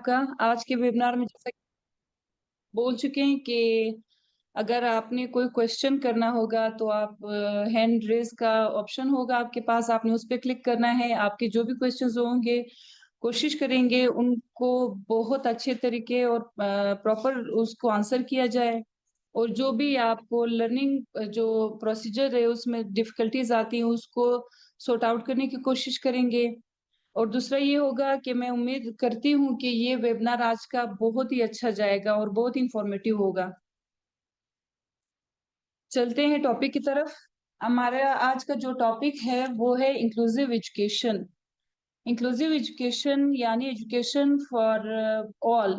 आपका आज के वेबिनार में जैसा कि बोल चुके हैं कि अगर आपने कोई क्वेश्चन करना होगा तो आप हैंड रेज का ऑप्शन होगा आपके पास, आपने उस पे क्लिक करना है। आपके जो भी क्वेश्चंस होंगे कोशिश करेंगे उनको बहुत अच्छे तरीके और प्रॉपर उसको आंसर किया जाए। और जो भी आपको लर्निंग जो प्रोसीजर है उसमें डिफिकल्टीज आती हैं उसको सॉर्ट आउट करने की कोशिश करेंगे। और दूसरा ये होगा कि मैं उम्मीद करती हूँ कि ये वेबिनार आज का बहुत ही अच्छा जाएगा और बहुत इंफॉर्मेटिव होगा। चलते हैं टॉपिक की तरफ। हमारा आज का जो टॉपिक है वो है इंक्लूसिव एजुकेशन। इंक्लूसिव एजुकेशन यानी एजुकेशन फॉर ऑल।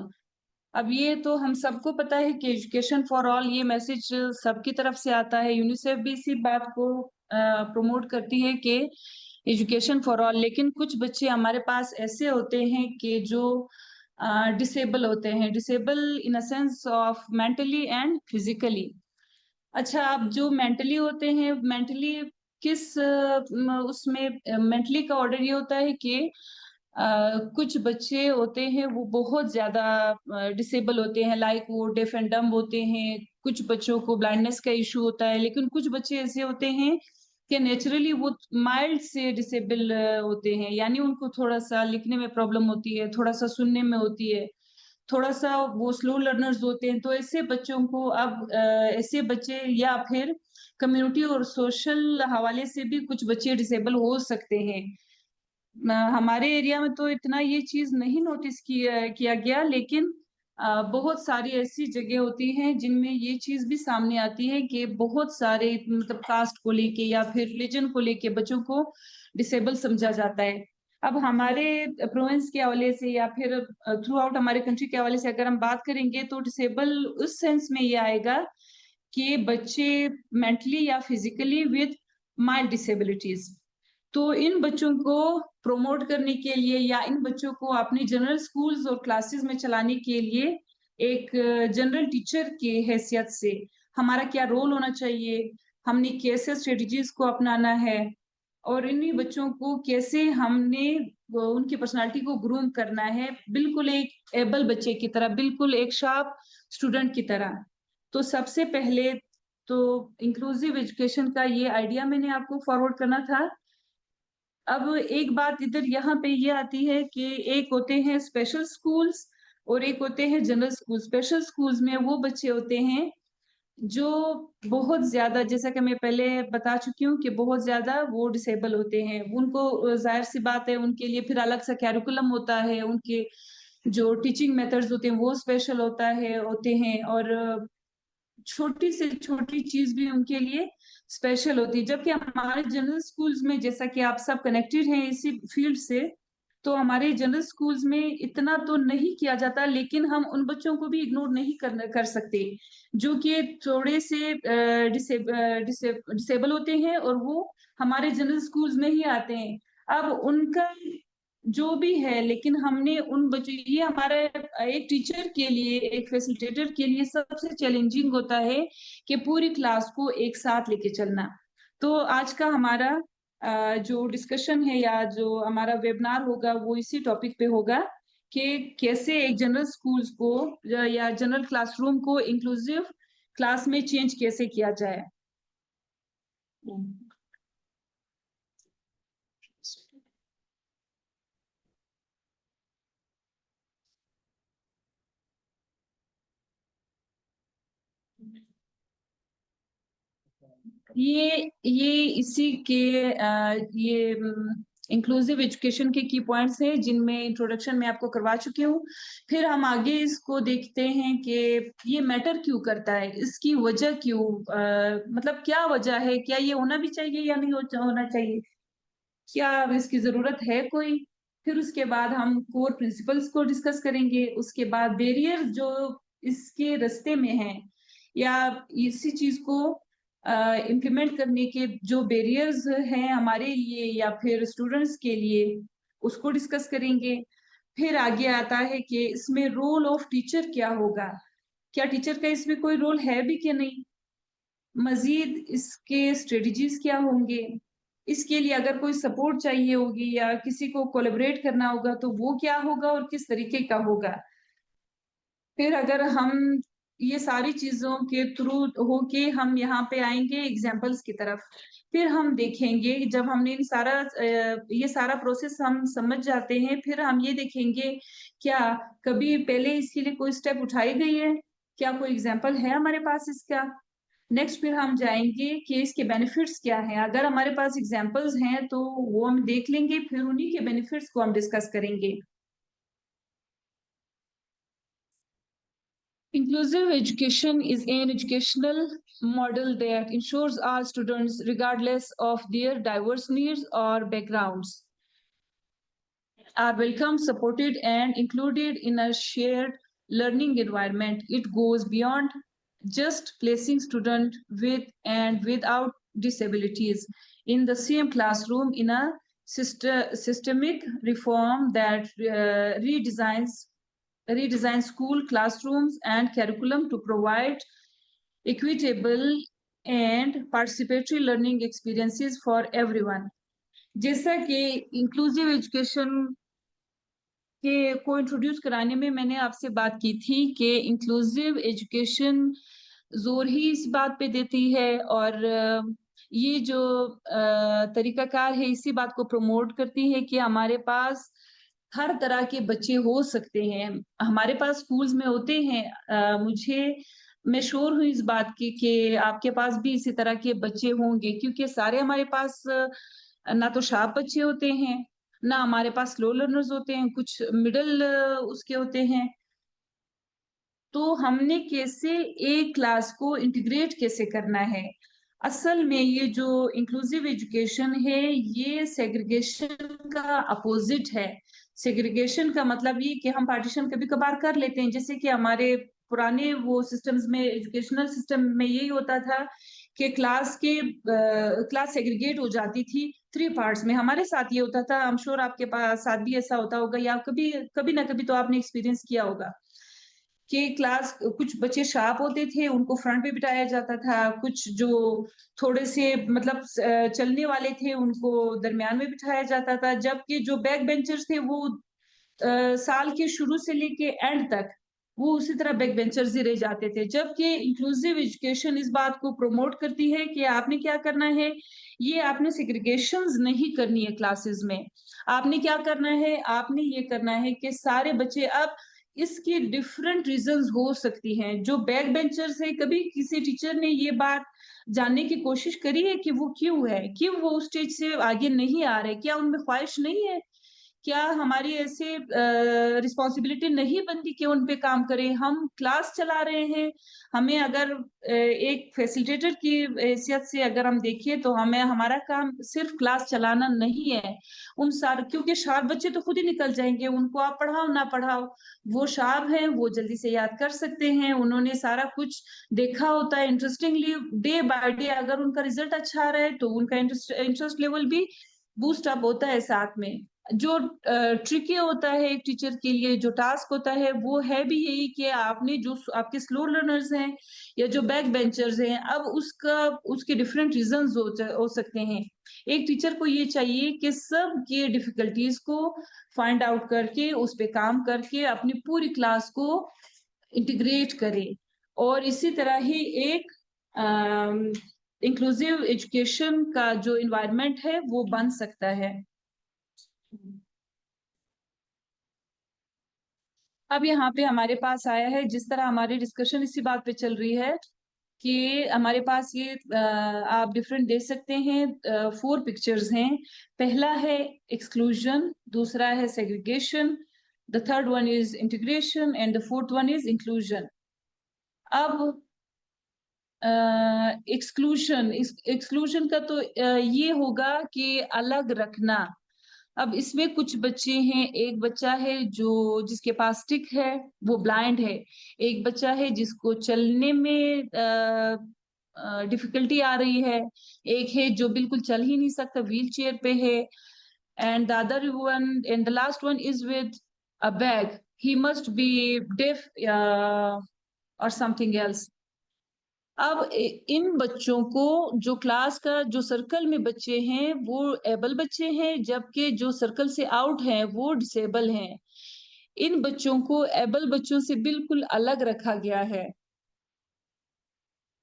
अब ये तो हम सबको पता है कि एजुकेशन फॉर ऑल ये मैसेज सबकी तरफ से आता है। यूनिसेफ भी इसी बात को प्रमोट करती है कि एजुकेशन फॉर ऑल। लेकिन कुछ बच्चे हमारे पास ऐसे होते हैं कि जो डिसेबल होते हैं, disable in a sense of mentally and physically. अच्छा, आप जो मेंटली होते हैं, मेंटली किस उसमें मेंटली का ऑर्डर ये होता है कि कुछ बच्चे होते हैं वो बहुत ज्यादा डिसेबल होते हैं, लाइक वो डेफ एंड डम्ब होते हैं। कुछ बच्चों को ब्लाइंडनेस का इशू होता है, लेकिन कुछ बच्चे ऐसे होते हैं कि नेचुरली वो माइल्ड से डिसेबल होते हैं, यानी उनको थोड़ा सा लिखने में प्रॉब्लम होती है, थोड़ा सा सुनने में होती है, थोड़ा सा वो स्लो लर्नर्स होते हैं। तो ऐसे बच्चों को अब ऐसे बच्चे या फिर कम्युनिटी और सोशल हवाले से भी कुछ बच्चे डिसेबल हो सकते हैं। हमारे एरिया में तो इतना ये चीज नहीं नोटिस किया गया, लेकिन बहुत सारी ऐसी जगह होती हैं जिनमें ये चीज भी सामने आती है कि बहुत सारे मतलब कास्ट को लेके या फिर रिलीजन को लेके बच्चों को डिसेबल समझा जाता है। अब हमारे प्रोविंस के हवाले से या फिर थ्रू आउट हमारे कंट्री के हवाले से अगर हम बात करेंगे तो डिसेबल उस सेंस में ये आएगा कि बच्चे मेंटली या फिजिकली विद माइल्ड डिसेबिलिटीज। तो इन बच्चों को प्रोमोट करने के लिए या इन बच्चों को अपनी जनरल स्कूल्स और क्लासेस में चलाने के लिए एक जनरल टीचर की हैसियत से हमारा क्या रोल होना चाहिए, हमने कैसे स्ट्रेटजीज को अपनाना है, और इन्हीं बच्चों को कैसे हमने उनकी पर्सनालिटी को ग्रूम करना है, बिल्कुल एक एबल बच्चे की तरह, बिल्कुल एक शार्प स्टूडेंट की तरह। तो सबसे पहले तो इंक्लूसिव एजुकेशन का ये आइडिया मैंने आपको फॉरवर्ड करना था। अब एक बात इधर यहाँ पे ये आती है कि एक होते हैं स्पेशल स्कूल्स और एक होते हैं जनरल स्कूल। स्पेशल स्कूल्स में वो बच्चे होते हैं जो बहुत ज्यादा, जैसा कि मैं पहले बता चुकी हूँ कि बहुत ज्यादा वो डिसेबल होते हैं। उनको जाहिर सी बात है उनके लिए फिर अलग सा कैरिकुलम होता है, उनके जो टीचिंग मेथड्स होते हैं वो स्पेशल होते हैं, और छोटी से छोटी चीज भी उनके लिए स्पेशल होती है। जबकि हमारे जनरल स्कूल्स में, जैसा कि आप सब कनेक्टेड हैं इसी फील्ड से, तो हमारे जनरल स्कूल्स में इतना तो नहीं किया जाता, लेकिन हम उन बच्चों को भी इग्नोर नहीं कर सकते जो कि थोड़े से डिसेबल होते हैं और वो हमारे जनरल स्कूल्स में ही आते हैं। अब उनका जो भी है, लेकिन हमने उन बच्चों, ये हमारा एक टीचर के लिए, एक फैसिलिटेटर के लिए सबसे चैलेंजिंग होता है कि पूरी क्लास को एक साथ लेके चलना। तो आज का हमारा जो डिस्कशन है या जो हमारा वेबिनार होगा वो इसी टॉपिक पे होगा कि कैसे एक जनरल स्कूल्स को या जनरल क्लासरूम को इंक्लूसिव क्लास में चेंज कैसे किया जाए। ये इसी के ये इंक्लूसिव एजुकेशन के की पॉइंट्स हैं जिनमें इंट्रोडक्शन मैं आपको करवा चुकी हूँ। फिर हम आगे इसको देखते हैं कि ये मैटर क्यों करता है, इसकी वजह क्यों, मतलब क्या वजह है, क्या ये होना भी चाहिए या नहीं होना चाहिए, क्या इसकी जरूरत है कोई। फिर उसके बाद हम कोर प्रिंसिपल्स को डिस्कस करेंगे। उसके बाद बैरियर जो इसके रास्ते में है या इसी चीज को इम्प्लीमेंट करने के जो बैरियर्स हैं हमारे लिए या फिर स्टूडेंट्स के लिए, उसको डिस्कस करेंगे। फिर आगे आता है कि इसमें रोल ऑफ टीचर क्या होगा, क्या टीचर का इसमें कोई रोल है भी कि नहीं, मजीद इसके स्ट्रेटजीज क्या होंगे, इसके लिए अगर कोई सपोर्ट चाहिए होगी या किसी को कोलैबोरेट करना होगा तो वो क्या होगा और किस तरीके का होगा। फिर अगर हम ये सारी चीजों के थ्रू होके हम यहाँ पे आएंगे एग्जाम्पल्स की तरफ, फिर हम देखेंगे जब हमने ये सारा प्रोसेस हम समझ जाते हैं, फिर हम ये देखेंगे क्या कभी पहले इसके लिए कोई स्टेप उठाई गई है, क्या कोई एग्जाम्पल है हमारे पास इसका। नेक्स्ट फिर हम जाएंगे कि इसके बेनिफिट्स क्या हैं, अगर हमारे पास एग्जाम्पल्स हैं तो वो हम देख लेंगे, फिर उन्हीं के बेनिफिट्स को हम डिस्कस करेंगे। Inclusive education is an educational model that ensures all students, regardless of their diverse needs or backgrounds, are welcome, supported, and included in a shared learning environment. It goes beyond just placing students with and without disabilities in the same classroom in a systemic reform that redesign school classrooms and curriculum to provide equitable and participatory learning experiences for everyone. जैसा कि inclusive education के को introduce कराने में मैंने आपसे बात की थी कि इंक्लूसिव एजुकेशन जोर ही इस बात पे देती है और ये जो तरीकाकार है इसी बात को प्रमोट करती है कि हमारे पास हर तरह के बच्चे हो सकते हैं, हमारे पास स्कूल्स में होते हैं। मैं श्योर हूँ इस बात की कि आपके पास भी इसी तरह के बच्चे होंगे, क्योंकि सारे हमारे पास ना तो शार्प बच्चे होते हैं, ना हमारे पास स्लो लर्नर्स होते हैं, कुछ मिडल उसके होते हैं। तो हमने कैसे एक क्लास को इंटीग्रेट कैसे करना है। असल में ये जो इंक्लूसिव एजुकेशन है ये सेग्रीगेशन का अपोजिट है। सेग्रीगेशन का मतलब ये कि हम पार्टीशन कभी कभार कर लेते हैं, जैसे कि हमारे पुराने वो सिस्टम्स में, एजुकेशनल सिस्टम में यही होता था कि क्लास सेग्रीगेट हो जाती थी 3 पार्ट्स में। हमारे साथ ये होता था, आई एम श्योर आपके पास साथ भी ऐसा होता होगा या कभी कभी ना कभी तो आपने एक्सपीरियंस किया होगा कि क्लास कुछ बच्चे शार्प होते थे उनको फ्रंट पे बिठाया जाता था, कुछ जो थोड़े से मतलब चलने वाले थे उनको दरमियान में बिठाया जाता था, जबकि जो बैक बेंचर्स थे वो साल के शुरू से लेके एंड तक वो उसी तरह बैक बेंचर्स ही रह जाते थे। जबकि इंक्लूसिव एजुकेशन इस बात को प्रमोट करती है कि आपने क्या करना है, ये आपने सेग्रीगेशंस नहीं करनी है क्लासेस में। आपने क्या करना है, आपने ये करना है कि सारे बच्चे, अब इसकी डिफरेंट रीजंस हो सकती हैं। जो बैक बेंचर्स है, कभी किसी टीचर ने ये बात जानने की कोशिश करी है कि वो क्यों है, क्यों वो उस स्टेज से आगे नहीं आ रहे, क्या उनमें ख्वाहिश नहीं है, क्या हमारी ऐसे रिस्पॉन्सिबिलिटी नहीं बनती कि उन पे काम करें। हम क्लास चला रहे हैं, हमें अगर एक फैसिलिटेटर की हैसियत से अगर हम देखें तो हमें हमारा काम सिर्फ क्लास चलाना नहीं है। उन सारे, क्योंकि शार्प बच्चे तो खुद ही निकल जाएंगे, उनको आप पढ़ाओ ना पढ़ाओ, वो शार्प हैं, वो जल्दी से याद कर सकते हैं, उन्होंने सारा कुछ देखा होता है इंटरेस्टिंगली। डे बाय डे अगर उनका रिजल्ट अच्छा आ रहा है तो उनका इंटरेस्ट लेवल भी बूस्ट अप होता है साथ में। जो ट्रिकी होता है एक टीचर के लिए, जो टास्क होता है वो है भी यही कि आपने जो आपके स्लो लर्नर्स हैं या जो बैक बेंचर्स हैं, अब उसके डिफरेंट रीजंस हो सकते हैं। एक टीचर को ये चाहिए कि सब के डिफिकल्टीज को फाइंड आउट करके उस पे काम करके अपनी पूरी क्लास को इंटीग्रेट करे, और इसी तरह ही एक इंक्लूसिव एजुकेशन का जो इन्वायरमेंट है वो बन सकता है। अब यहाँ पे हमारे पास आया है, जिस तरह हमारी डिस्कशन इसी बात पे चल रही है कि हमारे पास ये आप डिफरेंट देख सकते हैं, 4 पिक्चर्स हैं। पहला है एक्सक्लूजन, दूसरा है segregation, the third one is integration and the fourth one is inclusion. अब एक्सक्लूशन एक्सक्लूजन का तो ये होगा कि अलग रखना। अब इसमें कुछ बच्चे हैं, एक बच्चा है जो जिसके पास स्टिक है, वो ब्लाइंड है। एक बच्चा है जिसको चलने में डिफिकल्टी आ रही है। एक है जो बिल्कुल चल ही नहीं सकता, व्हील चेयर पे है। And the other one and the last one is with a bag, he must be deaf और समथिंग एल्स। अब इन बच्चों को, जो क्लास का जो सर्कल में बच्चे हैं वो एबल बच्चे हैं, जबकि जो सर्कल से आउट हैं वो डिसेबल हैं। इन बच्चों को एबल बच्चों से बिल्कुल अलग रखा गया है।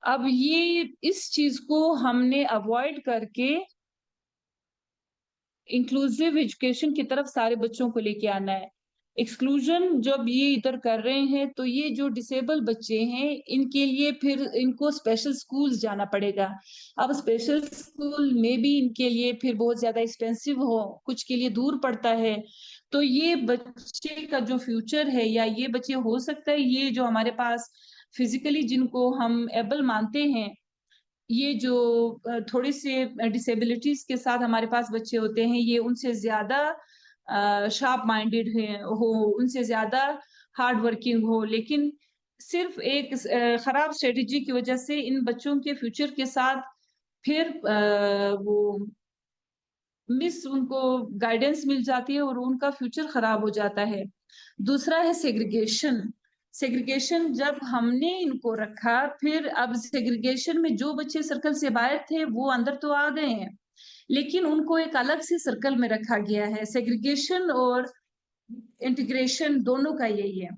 अब ये इस चीज को हमने अवॉइड करके इंक्लूसिव एजुकेशन की तरफ सारे बच्चों को लेके आना है। एक्सक्लूजन जब ये इधर कर रहे हैं तो ये जो डिसेबल बच्चे हैं इनके लिए फिर इनको स्पेशल स्कूल्स जाना पड़ेगा। अब स्पेशल स्कूल में भी इनके लिए फिर बहुत ज्यादा एक्सपेंसिव हो, कुछ के लिए दूर पड़ता है। तो ये बच्चे का जो फ्यूचर है, या ये बच्चे हो सकता है ये जो हमारे पास फिजिकली जिनको हम एबल मानते हैं, ये जो थोड़े से डिसेबिलिटीज के साथ हमारे पास बच्चे होते हैं, ये उनसे ज्यादा शार्प माइंडेड हो, उनसे ज्यादा हार्ड वर्किंग हो, लेकिन सिर्फ एक खराब स्ट्रेटेजी की वजह से इन बच्चों के फ्यूचर के साथ फिर वो मिस उनको गाइडेंस मिल जाती है और उनका फ्यूचर खराब हो जाता है। दूसरा है सेग्रीगेशन। सेग्रीगेशन जब हमने इनको रखा, फिर अब सेग्रीगेशन में जो बच्चे सर्कल से बाहर थे वो अंदर तो आ गए हैं, लेकिन उनको एक अलग से सर्कल में रखा गया है। सेग्रीगेशन और इंटीग्रेशन दोनों का यही है।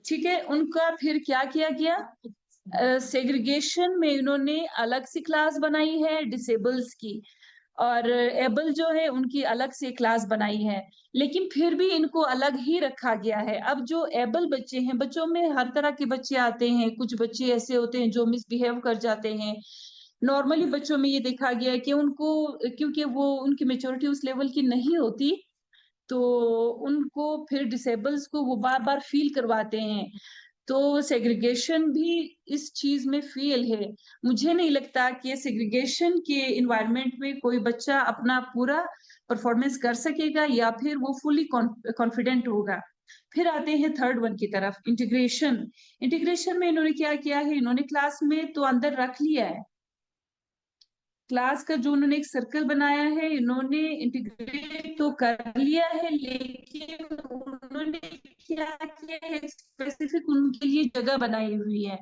ठीक है, उनका फिर क्या किया गया, सेग्रीगेशन में इन्होंने अलग सी क्लास बनाई है डिसेबल्स की, और एबल जो है उनकी अलग से क्लास बनाई है, लेकिन फिर भी इनको अलग ही रखा गया है। अब जो एबल बच्चे हैं, बच्चों में हर तरह के बच्चे आते हैं, कुछ बच्चे ऐसे होते हैं जो मिसबिहेव कर जाते हैं। नॉर्मली बच्चों में ये देखा गया है कि उनको, क्योंकि वो उनकी मेच्योरिटी उस लेवल की नहीं होती, तो उनको फिर डिसेबल्स को वो बार बार फील करवाते हैं। तो सेग्रीगेशन भी इस चीज में फेल है। मुझे नहीं लगता कि सेग्रीगेशन के इन्वायरमेंट में कोई बच्चा अपना पूरा परफॉर्मेंस कर सकेगा या फिर वो फुली कॉन्फिडेंट होगा। फिर आते हैं थर्ड वन की तरफ, इंटीग्रेशन। इंटीग्रेशन में इन्होंने क्या किया है, इन्होंने क्लास में तो अंदर रख लिया है, क्लास का जो उन्होंने एक सर्कल बनाया है इन्होंने इंटीग्रेट तो कर लिया है, लेकिन उन्होंने क्या किया है, स्पेसिफिक उनके लिए जगह बनाई हुई है।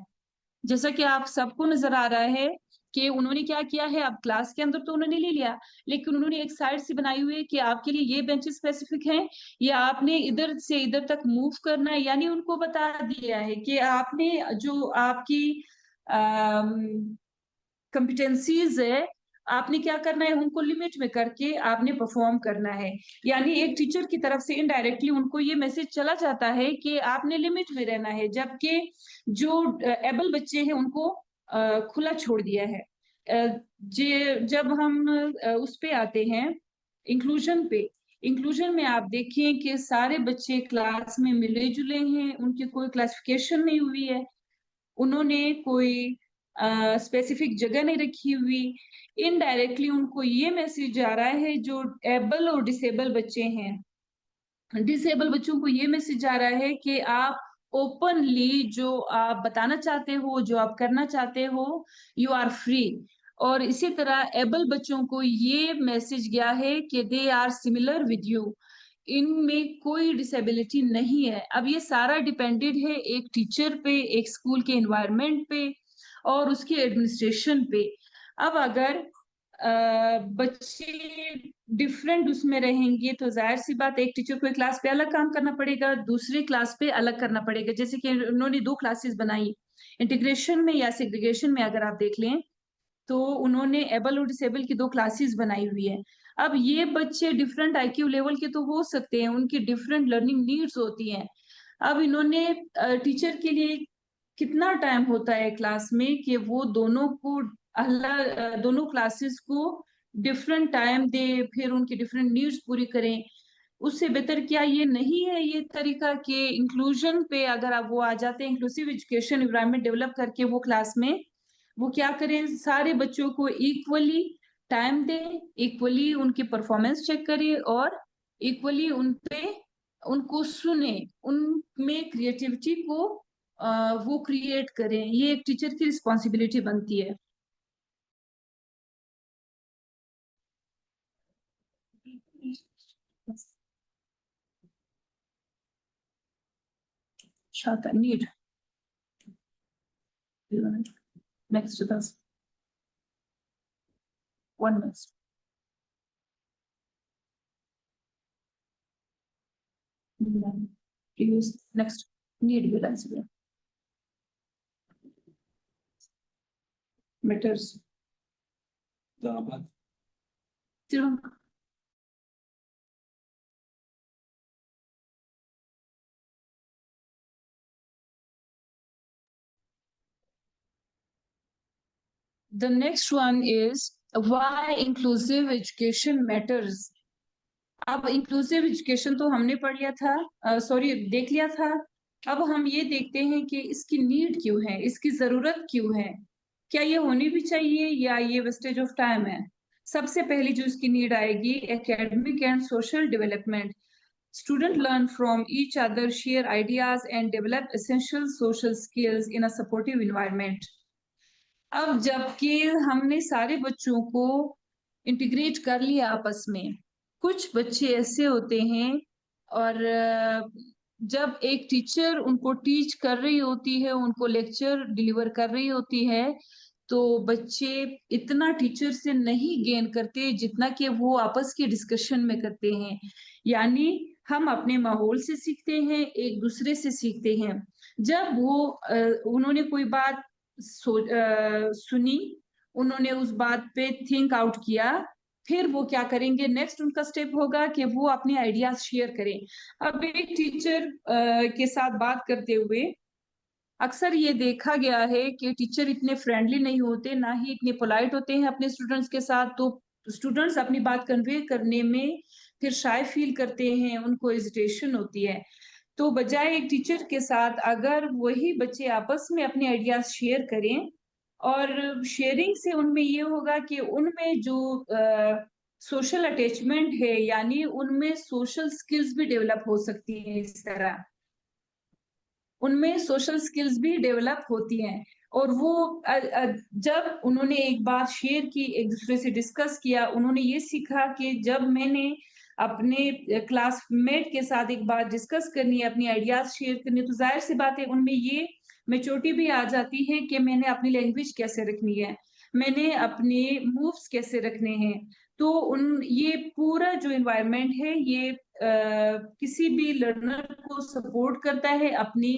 जैसा कि आप सबको नजर आ रहा है कि उन्होंने क्या किया है, अब क्लास के अंदर तो उन्होंने ले लिया, लेकिन उन्होंने एक साइड से बनाई हुई है कि आपके लिए ये बेंच स्पेसिफिक हैं, या आपने इधर से इधर तक मूव करना है। यानी उनको बता दिया है कि आपने जो आपकी कॉम्पिटेंसीज है, आपने क्या करना है, उनको लिमिट में करके आपने परफॉर्म करना है। यानी एक टीचर की तरफ से इनडायरेक्टली उनको ये मैसेज चला जाता है कि आपने लिमिट में रहना है, जबकि जो एबल बच्चे हैं उनको खुला छोड़ दिया है। जब हम उस पे आते हैं, इंक्लूजन पे, इंक्लूजन में आप देखें कि सारे बच्चे क्लास में मिले जुले हैं, उनकी कोई क्लासिफिकेशन नहीं हुई है, उन्होंने कोई स्पेसिफिक जगह नहीं रखी हुई। इनडायरेक्टली उनको ये मैसेज जा रहा है, जो एबल और डिसेबल बच्चे हैं, डिसेबल बच्चों को ये मैसेज जा रहा है कि आप ओपनली जो आप बताना चाहते हो, जो आप करना चाहते हो, यू आर फ्री। और इसी तरह एबल बच्चों को ये मैसेज गया है कि they are similar with you, इनमें कोई डिसेबिलिटी नहीं है। अब ये सारा डिपेंडेड है एक टीचर पे, एक स्कूल के एनवायरनमेंट पे और उसके एडमिनिस्ट्रेशन पे। अब अगर बच्चे डिफरेंट उसमें रहेंगे तो जाहिर सी बात है, एक टीचर को एक क्लास पे अलग काम करना पड़ेगा, दूसरी क्लास पे अलग करना पड़ेगा। जैसे कि उन्होंने दो क्लासेस बनाई इंटीग्रेशन में या सेग्रीगेशन में, अगर आप देख लें तो उन्होंने एबल और डिसेबल की दो क्लासेस बनाई हुई है। अब ये बच्चे डिफरेंट आईक्यू लेवल के तो हो सकते हैं, उनकी डिफरेंट लर्निंग नीड्स होती हैं। अब इन्होंने टीचर के लिए कितना टाइम होता है क्लास में कि वो दोनों को अलग, दोनों क्लासेस को डिफरेंट टाइम दे, फिर उनकी डिफरेंट नीड्स पूरी करें। उससे बेहतर क्या ये नहीं है ये तरीका कि इंक्लूजन पे अगर आप वो आ जाते हैं, इंक्लूसिव एजुकेशन एनवायरनमेंट डेवलप करके वो क्लास में वो क्या करें, सारे बच्चों को इक्वली टाइम दें, इक्वली उनकी परफॉर्मेंस चेक करें और इक्वली उन पे उनको सुने, उनमें क्रिएटिविटी को वो क्रिएट करें। ये एक टीचर की रिस्पॉन्सिबिलिटी बनती है। अच्छा, need Next, 1 minute. Use next need balance meters. The next one is why inclusive education matters. अब इंक्लूसिव एजुकेशन तो हमने पढ़ लिया था, सॉरी देख लिया था। अब हम ये देखते हैं कि इसकी नीड क्यों है, इसकी जरूरत क्यों है, क्या ये होनी भी चाहिए या ये वेस्टेज ऑफ टाइम है। सबसे पहली जो इसकी नीड आएगी, academic and social development. Student learn from each other, share ideas and develop essential social skills in a supportive environment. अब जबकि हमने सारे बच्चों को इंटीग्रेट कर लिया आपस में, कुछ बच्चे ऐसे होते हैं और जब एक टीचर उनको टीच कर रही होती है, उनको लेक्चर डिलीवर कर रही होती है, तो बच्चे इतना टीचर से नहीं गेन करते जितना कि वो आपस के डिस्कशन में करते हैं। यानी हम अपने माहौल से सीखते हैं, एक दूसरे से सीखते हैं। जब वो उन्होंने कोई बात सुनी, उन्होंने उस बात पे थिंक आउट किया, फिर वो क्या करेंगे, नेक्स्ट उनका स्टेप होगा कि वो अपने आइडियाज शेयर करें। अब एक टीचर के साथ बात करते हुए अक्सर ये देखा गया है कि टीचर इतने फ्रेंडली नहीं होते, ना ही इतने पोलाइट होते हैं अपने स्टूडेंट्स के साथ। तो स्टूडेंट्स अपनी बात कन्वे करने में फिर शाय फील करते हैं, उनको हेजिटेशन होती है। तो बजाय एक टीचर के साथ अगर वही बच्चे आपस में अपने आइडियाज शेयर करें, और शेयरिंग से उनमें ये होगा कि उनमें जो सोशल अटैचमेंट है, यानी उनमें सोशल स्किल्स भी डेवलप हो सकती है। इस तरह उनमें सोशल स्किल्स भी डेवलप होती हैं। और वो जब उन्होंने एक बात शेयर की, एक दूसरे से डिस्कस किया, उन्होंने ये सीखा कि जब मैंने अपने क्लासमेट के साथ एक बात डिस्कस करनी है, अपनी आइडियाज शेयर करनी है, तो जाहिर सी बात है उनमें ये मेच्योरिटी भी आ जाती है कि मैंने अपनी लैंग्वेज कैसे रखनी है, मैंने अपने मूव्स कैसे रखने हैं। तो ये पूरा जो इन्वायरमेंट है, ये किसी भी लर्नर को सपोर्ट करता है अपनी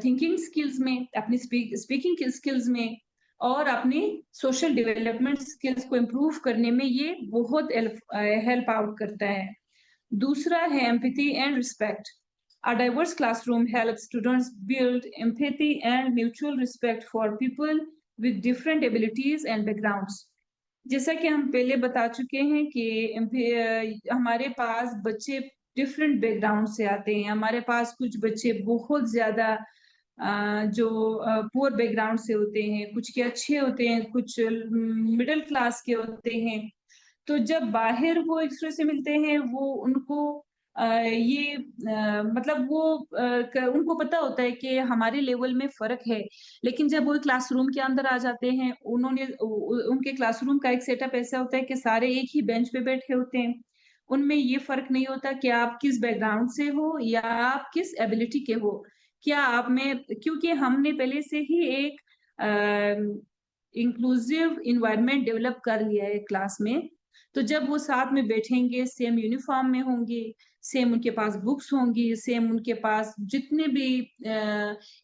थिंकिंग स्किल्स में, अपनी स्पीकिंग स्किल्स में, और अपनी सोशल डेवलपमेंट स्किल्स को इम्प्रूव करने में ये बहुत हेल्प आउट करता है। दूसरा है empathy and respect. A diverse classroom helps students build empathy and mutual respect for people with different abilities and backgrounds. जैसा कि हम पहले बता चुके हैं कि हमारे पास बच्चे डिफरेंट बैकग्राउंड से आते हैं। हमारे पास कुछ बच्चे बहुत ज्यादा जो पुअर बैकग्राउंड से होते हैं, कुछ के अच्छे होते हैं, कुछ मिडिल क्लास के होते हैं। तो जब बाहर वो एक दूसरे से मिलते हैं, वो उनको मतलब वो उनको पता होता है कि हमारे लेवल में फर्क है। लेकिन जब वो क्लासरूम के अंदर आ जाते हैं, उनके क्लासरूम का एक सेटअप ऐसा होता है कि सारे एक ही बेंच पे बैठे होते हैं। उनमें ये फर्क नहीं होता कि आप किस बैकग्राउंड से हो या आप किस एबिलिटी के हो, क्या आप में, क्योंकि हमने पहले से ही एक इंक्लूसिव इन्वायरमेंट डेवलप कर लिया है क्लास में। तो जब वो साथ में बैठेंगे, सेम यूनिफॉर्म में होंगे, सेम उनके पास बुक्स होंगी, सेम उनके पास जितने भी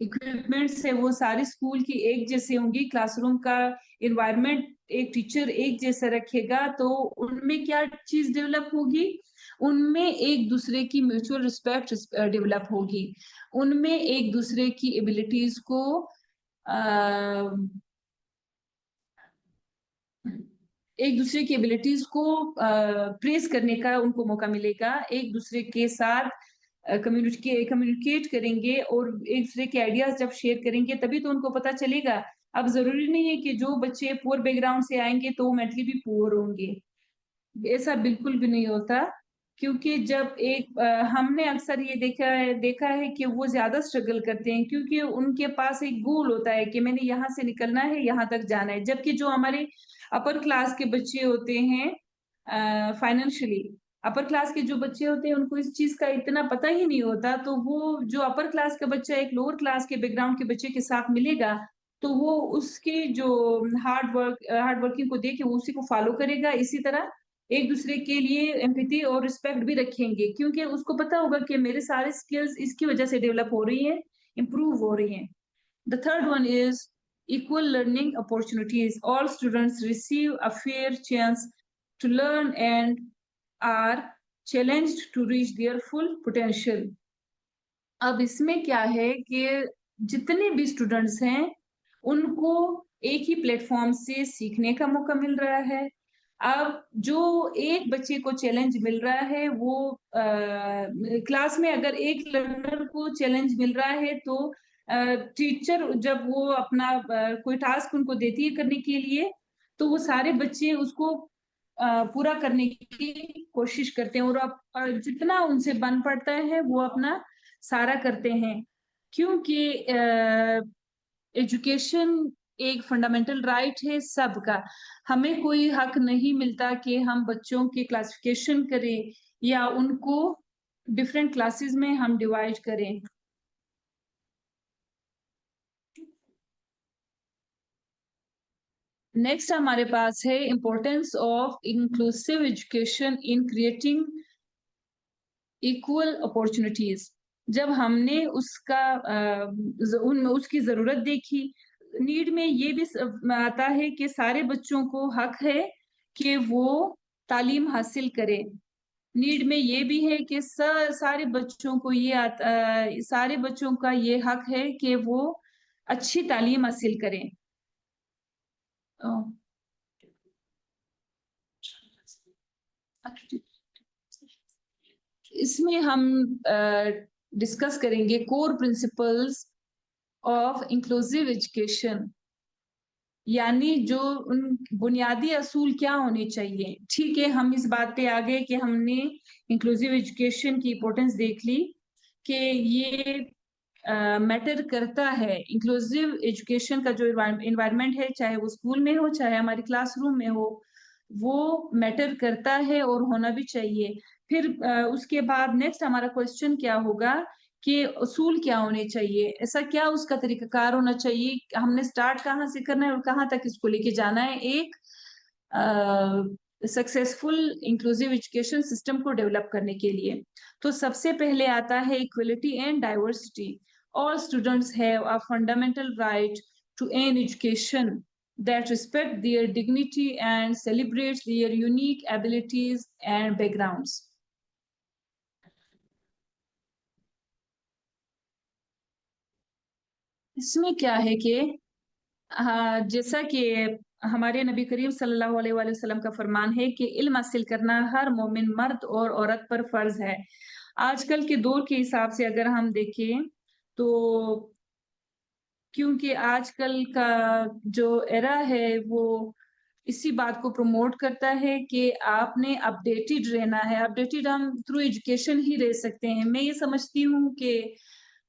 इक्विपमेंट्स है वो सारी स्कूल की एक जैसे होंगी, क्लासरूम का इन्वायरमेंट एक टीचर एक जैसा रखेगा, तो उनमें क्या चीज डेवलप होगी, उनमें एक दूसरे की म्यूचुअल रिस्पेक्ट डेवलप होगी, उनमें एक दूसरे की एबिलिटीज को एक दूसरे की एबिलिटीज को प्रेज करने का उनको मौका मिलेगा, एक दूसरे के साथ कम्युनिकेट करेंगे और एक दूसरे के आइडियाज जब शेयर करेंगे तभी तो उनको पता चलेगा। अब जरूरी नहीं है कि जो बच्चे पुअर बैकग्राउंड से आएंगे तो वो मेंटली भी पुअर होंगे, ऐसा बिल्कुल भी नहीं होता। क्योंकि जब हमने अक्सर ये देखा है कि वो ज्यादा स्ट्रगल करते हैं, क्योंकि उनके पास एक गोल होता है कि मैंने यहाँ से निकलना है, यहाँ तक जाना है। जबकि जो हमारे अपर क्लास के बच्चे होते हैं, फाइनेंशियली अपर क्लास के जो बच्चे होते हैं, उनको इस चीज का इतना पता ही नहीं होता। तो वो जो अपर क्लास का बच्चा एक लोअर क्लास के बैकग्राउंड के बच्चे के साथ मिलेगा, तो वो उसके जो हार्ड वर्किंग को देख के वो उसी को फॉलो करेगा। इसी तरह एक दूसरे के लिए एम्पैथी और रिस्पेक्ट भी रखेंगे, क्योंकि उसको पता होगा कि मेरे सारे स्किल्स इसकी वजह से डेवलप हो रही हैं, इम्प्रूव हो रही हैं। The third one is equal learning opportunities. All students receive a fair chance to learn and are challenged to reach their full potential. अब इसमें क्या है कि जितने भी स्टूडेंट्स हैं उनको एक ही प्लेटफॉर्म से सीखने का मौका मिल रहा है। अब जो एक बच्चे को चैलेंज मिल रहा है वो क्लास में अगर एक लर्नर को चैलेंज मिल रहा है तो टीचर जब वो अपना कोई टास्क उनको देती है करने के लिए, तो वो सारे बच्चे उसको पूरा करने की कोशिश करते हैं और जितना उनसे बन पड़ता है वो अपना सारा करते हैं, क्योंकि एजुकेशन एक फंडामेंटल राइट है सबका। हमें कोई हक नहीं मिलता कि हम बच्चों की क्लासिफिकेशन करें या उनको डिफरेंट क्लासेस में हम डिवाइड करें। नेक्स्ट हमारे पास है importance of inclusive education in creating equal opportunities. जब हमने उसकी जरूरत देखी, नीड में ये भी आता है कि सारे बच्चों को हक है कि वो तालीम हासिल करें। नीड में ये भी है कि सारे बच्चों को सारे बच्चों का ये हक है कि वो अच्छी तालीम हासिल करें। इसमें हम डिस्कस करेंगे core principles of inclusive education, यानी जो उन बुनियादी असूल क्या होने चाहिए। ठीक है, हम इस बात पे आ गए कि हमने इंक्लूसिव एजुकेशन की इंपॉर्टेंस देख ली कि ये मैटर करता है। इंक्लूसिव एजुकेशन का जो इन्वायरमेंट है, चाहे वो स्कूल में हो चाहे हमारी क्लासरूम में हो, वो मैटर करता है और होना भी चाहिए। फिर उसके बाद नेक्स्ट हमारा क्वेश्चन क्या होगा कि उसूल क्या होने चाहिए, ऐसा क्या उसका तरीकाकार होना चाहिए, हमने स्टार्ट कहाँ से करना है और कहाँ तक इसको लेके जाना है एक सक्सेसफुल इंक्लूसिव एजुकेशन सिस्टम को डेवलप करने के लिए। तो सबसे पहले आता है equality and diversity. All students have a fundamental right to an education that respect their dignity and celebrates their unique abilities and backgrounds. इसमें क्या है कि हाँ, जैसा कि हमारे नबी करीम सल्लल्लाहु अलैहि वसल्लम का फरमान है कि इल्म हासिल करना हर मोमिन मर्द और औरत पर फर्ज है। आजकल के दौर के हिसाब से अगर हम देखें तो, क्योंकि आजकल का जो एरा है वो इसी बात को प्रमोट करता है कि आपने अपडेटेड रहना है। अपडेटेड हम थ्रू एजुकेशन ही रह सकते हैं। मैं ये समझती हूँ कि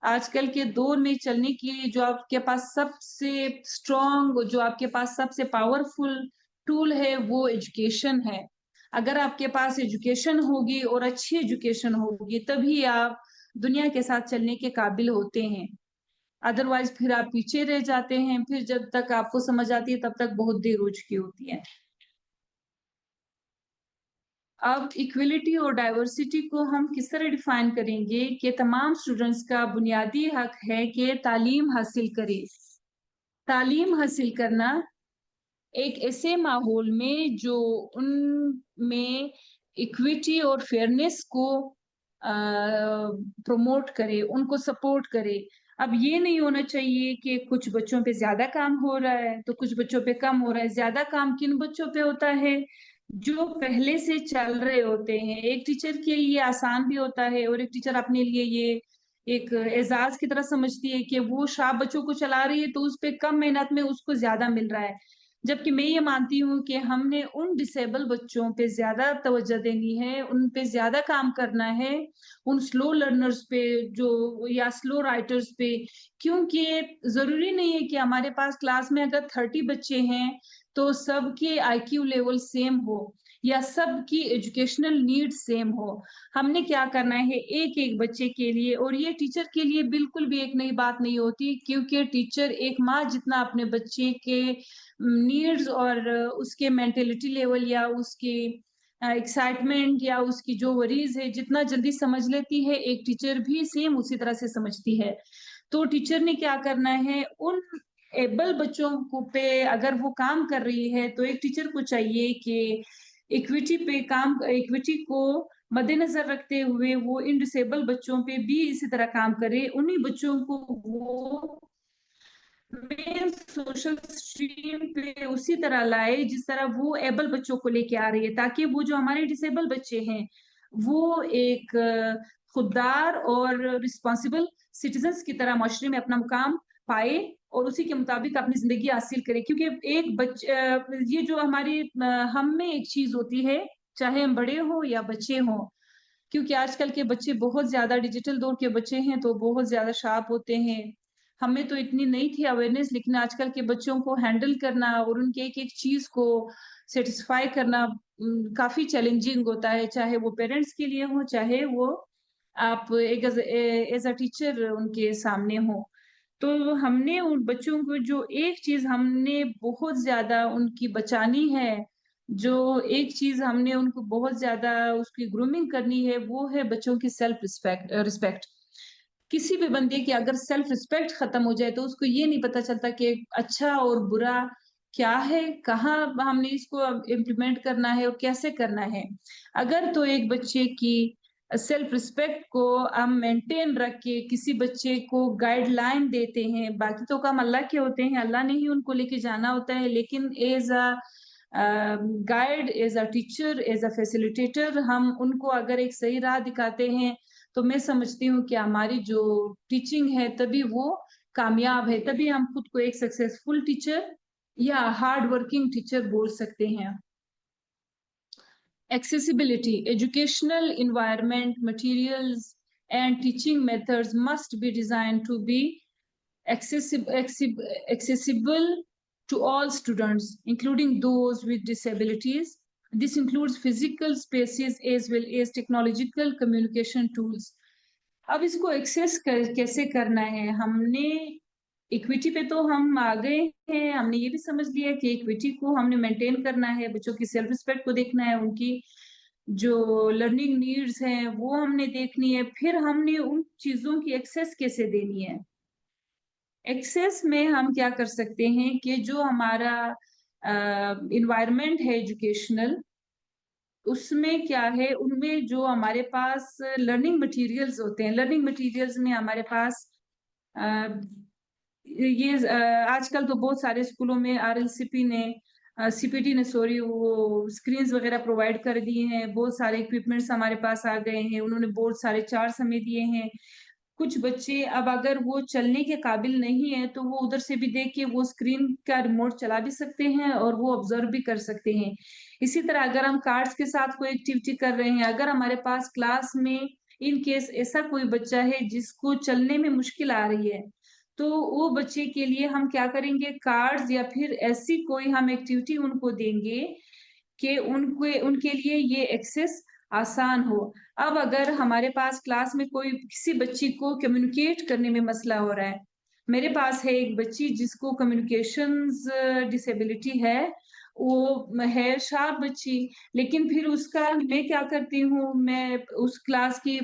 आजकल के दौर में चलने के लिए जो आपके पास सबसे स्ट्रॉन्ग, जो आपके पास सबसे पावरफुल टूल है वो एजुकेशन है। अगर आपके पास एजुकेशन होगी और अच्छी एजुकेशन होगी तभी आप दुनिया के साथ चलने के काबिल होते हैं। अदरवाइज फिर आप पीछे रह जाते हैं, फिर जब तक आपको समझ आती है तब तक बहुत देर हो चुकी होती है। अब इक्विलिटी और डाइवर्सिटी को हम किस तरह डिफाइन करेंगे कि तमाम स्टूडेंट्स का बुनियादी हक है कि तालीम हासिल करें। तालीम हासिल करना एक ऐसे माहौल में जो उनमें इक्विटी और फेयरनेस को प्रमोट करे, उनको सपोर्ट करे। अब ये नहीं होना चाहिए कि कुछ बच्चों पे ज्यादा काम हो रहा है तो कुछ बच्चों पे कम हो रहा है। ज्यादा काम किन बच्चों पे होता है? जो पहले से चल रहे होते हैं। एक टीचर के लिए आसान भी होता है और एक टीचर अपने लिए ये एक एजाज की तरह समझती है कि वो शार्प बच्चों को चला रही है तो उस पे कम मेहनत में उसको ज्यादा मिल रहा है। जबकि मैं ये मानती हूँ कि हमने उन डिसेबल बच्चों पे ज्यादा तवज्जो देनी है, उन पे ज्यादा काम करना है, उन स्लो लर्नर्स पे जो या स्लो राइटर्स पे। क्योंकि जरूरी नहीं है कि हमारे पास क्लास में अगर 30 बच्चे हैं तो सबके आईक्यू लेवल सेम हो। या सबकी एजुकेशनल नीड सेम हो। हमने क्या करना है एक-एक बच्चे के लिए, और ये टीचर के लिए बिल्कुल भी एक नई बात नहीं होती, क्योंकि टीचर एक माँ जितना अपने बच्चे के नीड्स और उसके मेंटालिटी लेवल या उसकी एक्साइटमेंट या उसकी जो वरीज़ है जितना जल्दी समझ लेती है, एक टीचर भी सेम उसी तरह से समझती है। तो टीचर ने क्या करना है, उन एबल बच्चों को पे अगर वो काम कर रही है, तो एक टीचर को चाहिए कि इक्विटी को मद्देनज़र रखते हुए वो इन डिसेबल बच्चों पे भी इसी तरह काम करे। उन्हीं बच्चों को वो मेन सोशल स्ट्रीम पे उसी तरह लाए जिस तरह वो एबल बच्चों को लेके आ रही है, ताकि वो जो हमारे डिसेबल बच्चे हैं वो एक खुददार और रिस्पॉन्सिबल सिटीजन्स की तरह माशरे में अपना मुकाम पाए और उसी के मुताबिक अपनी जिंदगी हासिल करे। क्योंकि एक ये जो हमारी हम में एक चीज होती है, चाहे हम बड़े हो या बच्चे हों, क्योंकि आजकल के बच्चे बहुत ज़्यादा डिजिटल दौर के बच्चे हैं, तो बहुत ज़्यादा शार्प होते हैं। हमें तो इतनी नहीं थी अवेयरनेस, लेकिन आजकल के बच्चों को हैंडल करना और उनके एक-एक चीज़ को सैटिस्फाई करना काफ़ी चैलेंजिंग होता है, चाहे वो पेरेंट्स के लिए हो, चाहे वो आप एक एज़ अ टीचर उनके सामने हो। तो हमने उन बच्चों को जो एक चीज़ हमने बहुत ज़्यादा उनकी बचानी है, जो एक चीज़ हमने उनको बहुत ज़्यादा उसकी ग्रूमिंग करनी है, वो है बच्चों की रिस्पेक्ट। किसी भी बंदे की अगर सेल्फ रिस्पेक्ट खत्म हो जाए, तो उसको ये नहीं पता चलता कि अच्छा और बुरा क्या है, कहाँ हमने इसको इम्प्लीमेंट करना है और कैसे करना है। अगर तो एक बच्चे की सेल्फ रिस्पेक्ट को हम मेंटेन रख के किसी बच्चे को गाइडलाइन देते हैं, बाकी तो काम अल्लाह के होते हैं, अल्लाह ने ही उनको लेके जाना होता है, लेकिन as a guide, as a teacher, as a facilitator हम उनको अगर एक सही राह दिखाते हैं, तो मैं समझती हूँ कि हमारी जो टीचिंग है तभी वो कामयाब है, तभी हम खुद को एक सक्सेसफुल टीचर या हार्ड वर्किंग टीचर बोल सकते हैं। Accessibility, educational environment, materials, and teaching methods must be designed to be accessible to all students, including those with disabilities. This includes physical spaces as well as technological communication tools. अब इसको कैसे करना है, हमने equity पे तो हम आ गए हैं, हमने ये भी समझ लिया कि इक्विटी को हमने मेंटेन करना है, बच्चों की सेल्फ रिस्पेक्ट को देखना है, उनकी जो लर्निंग नीड्स हैं वो हमने देखनी है, फिर हमने उन चीजों की एक्सेस कैसे देनी है। एक्सेस में हम क्या कर सकते हैं कि जो हमारा इन्वायरमेंट है एजुकेशनल, उसमें क्या है, उनमें जो हमारे पास लर्निंग मटेरियल्स होते हैं, लर्निंग मटेरियल्स में हमारे पास अ, आजकल तो बहुत सारे स्कूलों में आरएलसीपी ने सीपीटी ने सॉरी वो स्क्रीन्स वगैरह प्रोवाइड कर दिए हैं, बहुत सारे इक्विपमेंट्स हमारे पास आ गए हैं, उन्होंने बहुत सारे चार्ट्स हमें दिए हैं। कुछ बच्चे अब अगर वो चलने के काबिल नहीं है, तो वो उधर से भी देख के वो स्क्रीन का रिमोट चला भी सकते हैं और वो ऑब्जर्व भी कर सकते हैं। इसी तरह अगर हम कार्ड्स के साथ कोई एक्टिविटी कर रहे हैं, अगर हमारे पास क्लास में इन केस ऐसा कोई बच्चा है जिसको चलने में मुश्किल आ रही है, तो वो बच्चे के लिए हम क्या करेंगे, कार्ड्स या फिर ऐसी कोई हम एक्टिविटी उनको देंगे कि उनके उनके लिए ये एक्सेस आसान हो। अब अगर हमारे पास क्लास में कोई किसी बच्ची को कम्युनिकेट करने में मसला हो रहा है, मेरे पास है एक बच्ची जिसको कम्युनिकेशंस डिसेबिलिटी है, वो है शार्प बच्ची, लेकिन फिर उसका मैं क्या करती हूँ, मैं उस क्लास की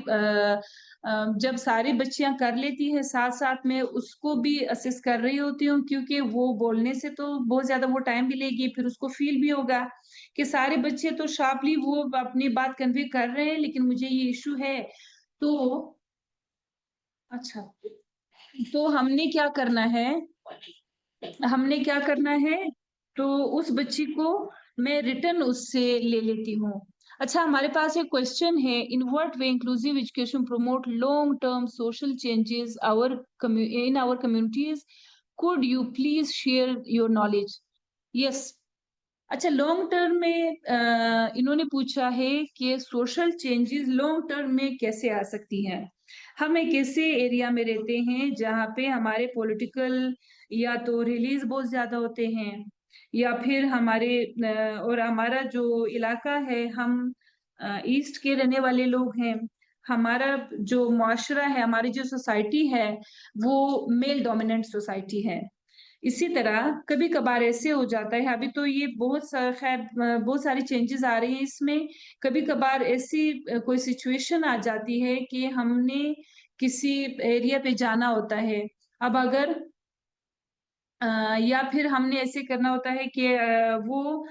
जब सारी बच्चियाँ कर लेती हैं, साथ-साथ में उसको भी असिस्ट कर रही होती हूँ, क्योंकि वो बोलने से तो बहुत ज़्यादा वो टाइम भी लेगी, फिर उसको फ़ील भी होगा कि सारे बच्चे तो शार्पली वो अपनी बात कन्वे कर रहे हैं, लेकिन मुझे ये इश्यू है। तो अच्छा, तो हमने क्या करना है, तो उस बच्ची को मैं रिटर्न उससे ले लेती हूँ। अच्छा, हमारे पास एक क्वेश्चन है, in what way inclusive education promote long term social changes in our communities? Could you please share your knowledge? Yes. अच्छा, लॉन्ग टर्म में इन्होंने पूछा है कि सोशल चेंजेस लॉन्ग टर्म में कैसे आ सकती हैं। हम एक ऐसे एरिया में रहते हैं जहाँ पे हमारे पॉलिटिकल या तो रिलीज बहुत ज्यादा होते हैं, या फिर और हमारा जो इलाका है, हम ईस्ट के रहने वाले लोग हैं, हमारा जो मुआशरा है, हमारी जो सोसाइटी है, वो मेल डोमिनेंट सोसाइटी है। इसी तरह कभी कभार ऐसे हो जाता है, अभी तो ये खैर बहुत सारी चेंजेस आ रही हैं इसमें। कभी कभार ऐसी कोई सिचुएशन आ जाती है कि हमने किसी एरिया पे जाना होता है। अब अगर या फिर हमने ऐसे करना होता है कि वो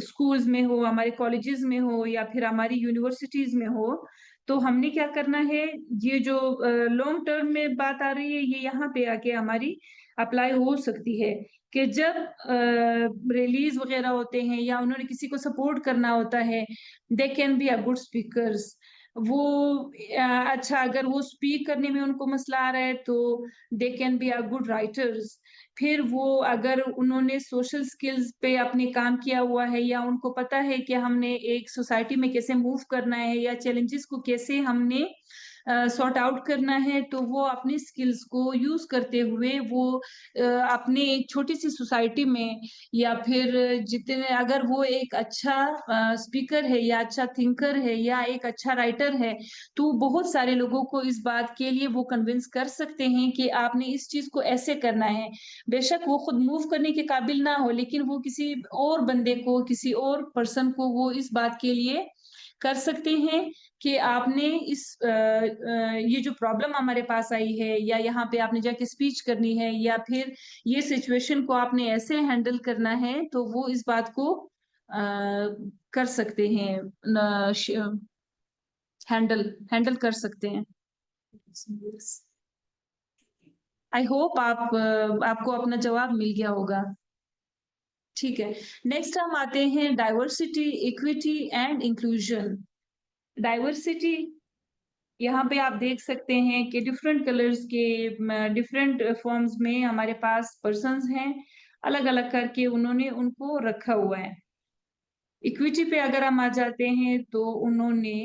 स्कूल्स में हो, हमारे कॉलेजेस में हो, या फिर हमारी यूनिवर्सिटीज में हो, तो हमने क्या करना है, ये जो लॉन्ग टर्म में बात आ रही है, ये यहाँ पे आके हमारी अप्लाई हो सकती है कि जब रिलीज वगैरह होते हैं या उन्होंने किसी को सपोर्ट करना होता है, they can be a good speakers. वो अच्छा, अगर वो स्पीक करने में उनको मसला आ रहा है तो they can be a good writers. फिर वो अगर उन्होंने सोशल स्किल्स पे अपने काम किया हुआ है, या उनको पता है कि हमने एक सोसाइटी में कैसे मूव करना है, या चैलेंजेस को कैसे हमने सॉर्ट आउट करना है, तो वो अपनी स्किल्स को यूज करते हुए वो अपने एक छोटी सी सोसाइटी में, या फिर जितने, अगर वो एक अच्छा स्पीकर है, या अच्छा थिंकर है, या एक अच्छा राइटर है, तो बहुत सारे लोगों को इस बात के लिए वो कन्विंस कर सकते हैं कि आपने इस चीज को ऐसे करना है। बेशक वो खुद मूव करने के काबिल ना हो, लेकिन वो किसी और बंदे को, किसी और पर्सन को वो इस बात के लिए कर सकते हैं कि आपने ये जो प्रॉब्लम हमारे पास आई है, या यहाँ पे आपने जाके स्पीच करनी है, या फिर ये सिचुएशन को आपने ऐसे हैंडल करना है, तो वो इस बात को कर सकते हैं, हैंडल हैंडल कर सकते हैं। आई होप आपको अपना जवाब मिल गया होगा। ठीक है, नेक्स्ट हम आते हैं diversity, equity and inclusion. Diversity, यहाँ पे आप देख सकते हैं कि डिफरेंट कलर्स के डिफरेंट फॉर्म्स में हमारे पास पर्सन्स हैं, अलग अलग करके उन्होंने उनको रखा हुआ है। इक्विटी पे अगर हम आ जाते हैं तो उन्होंने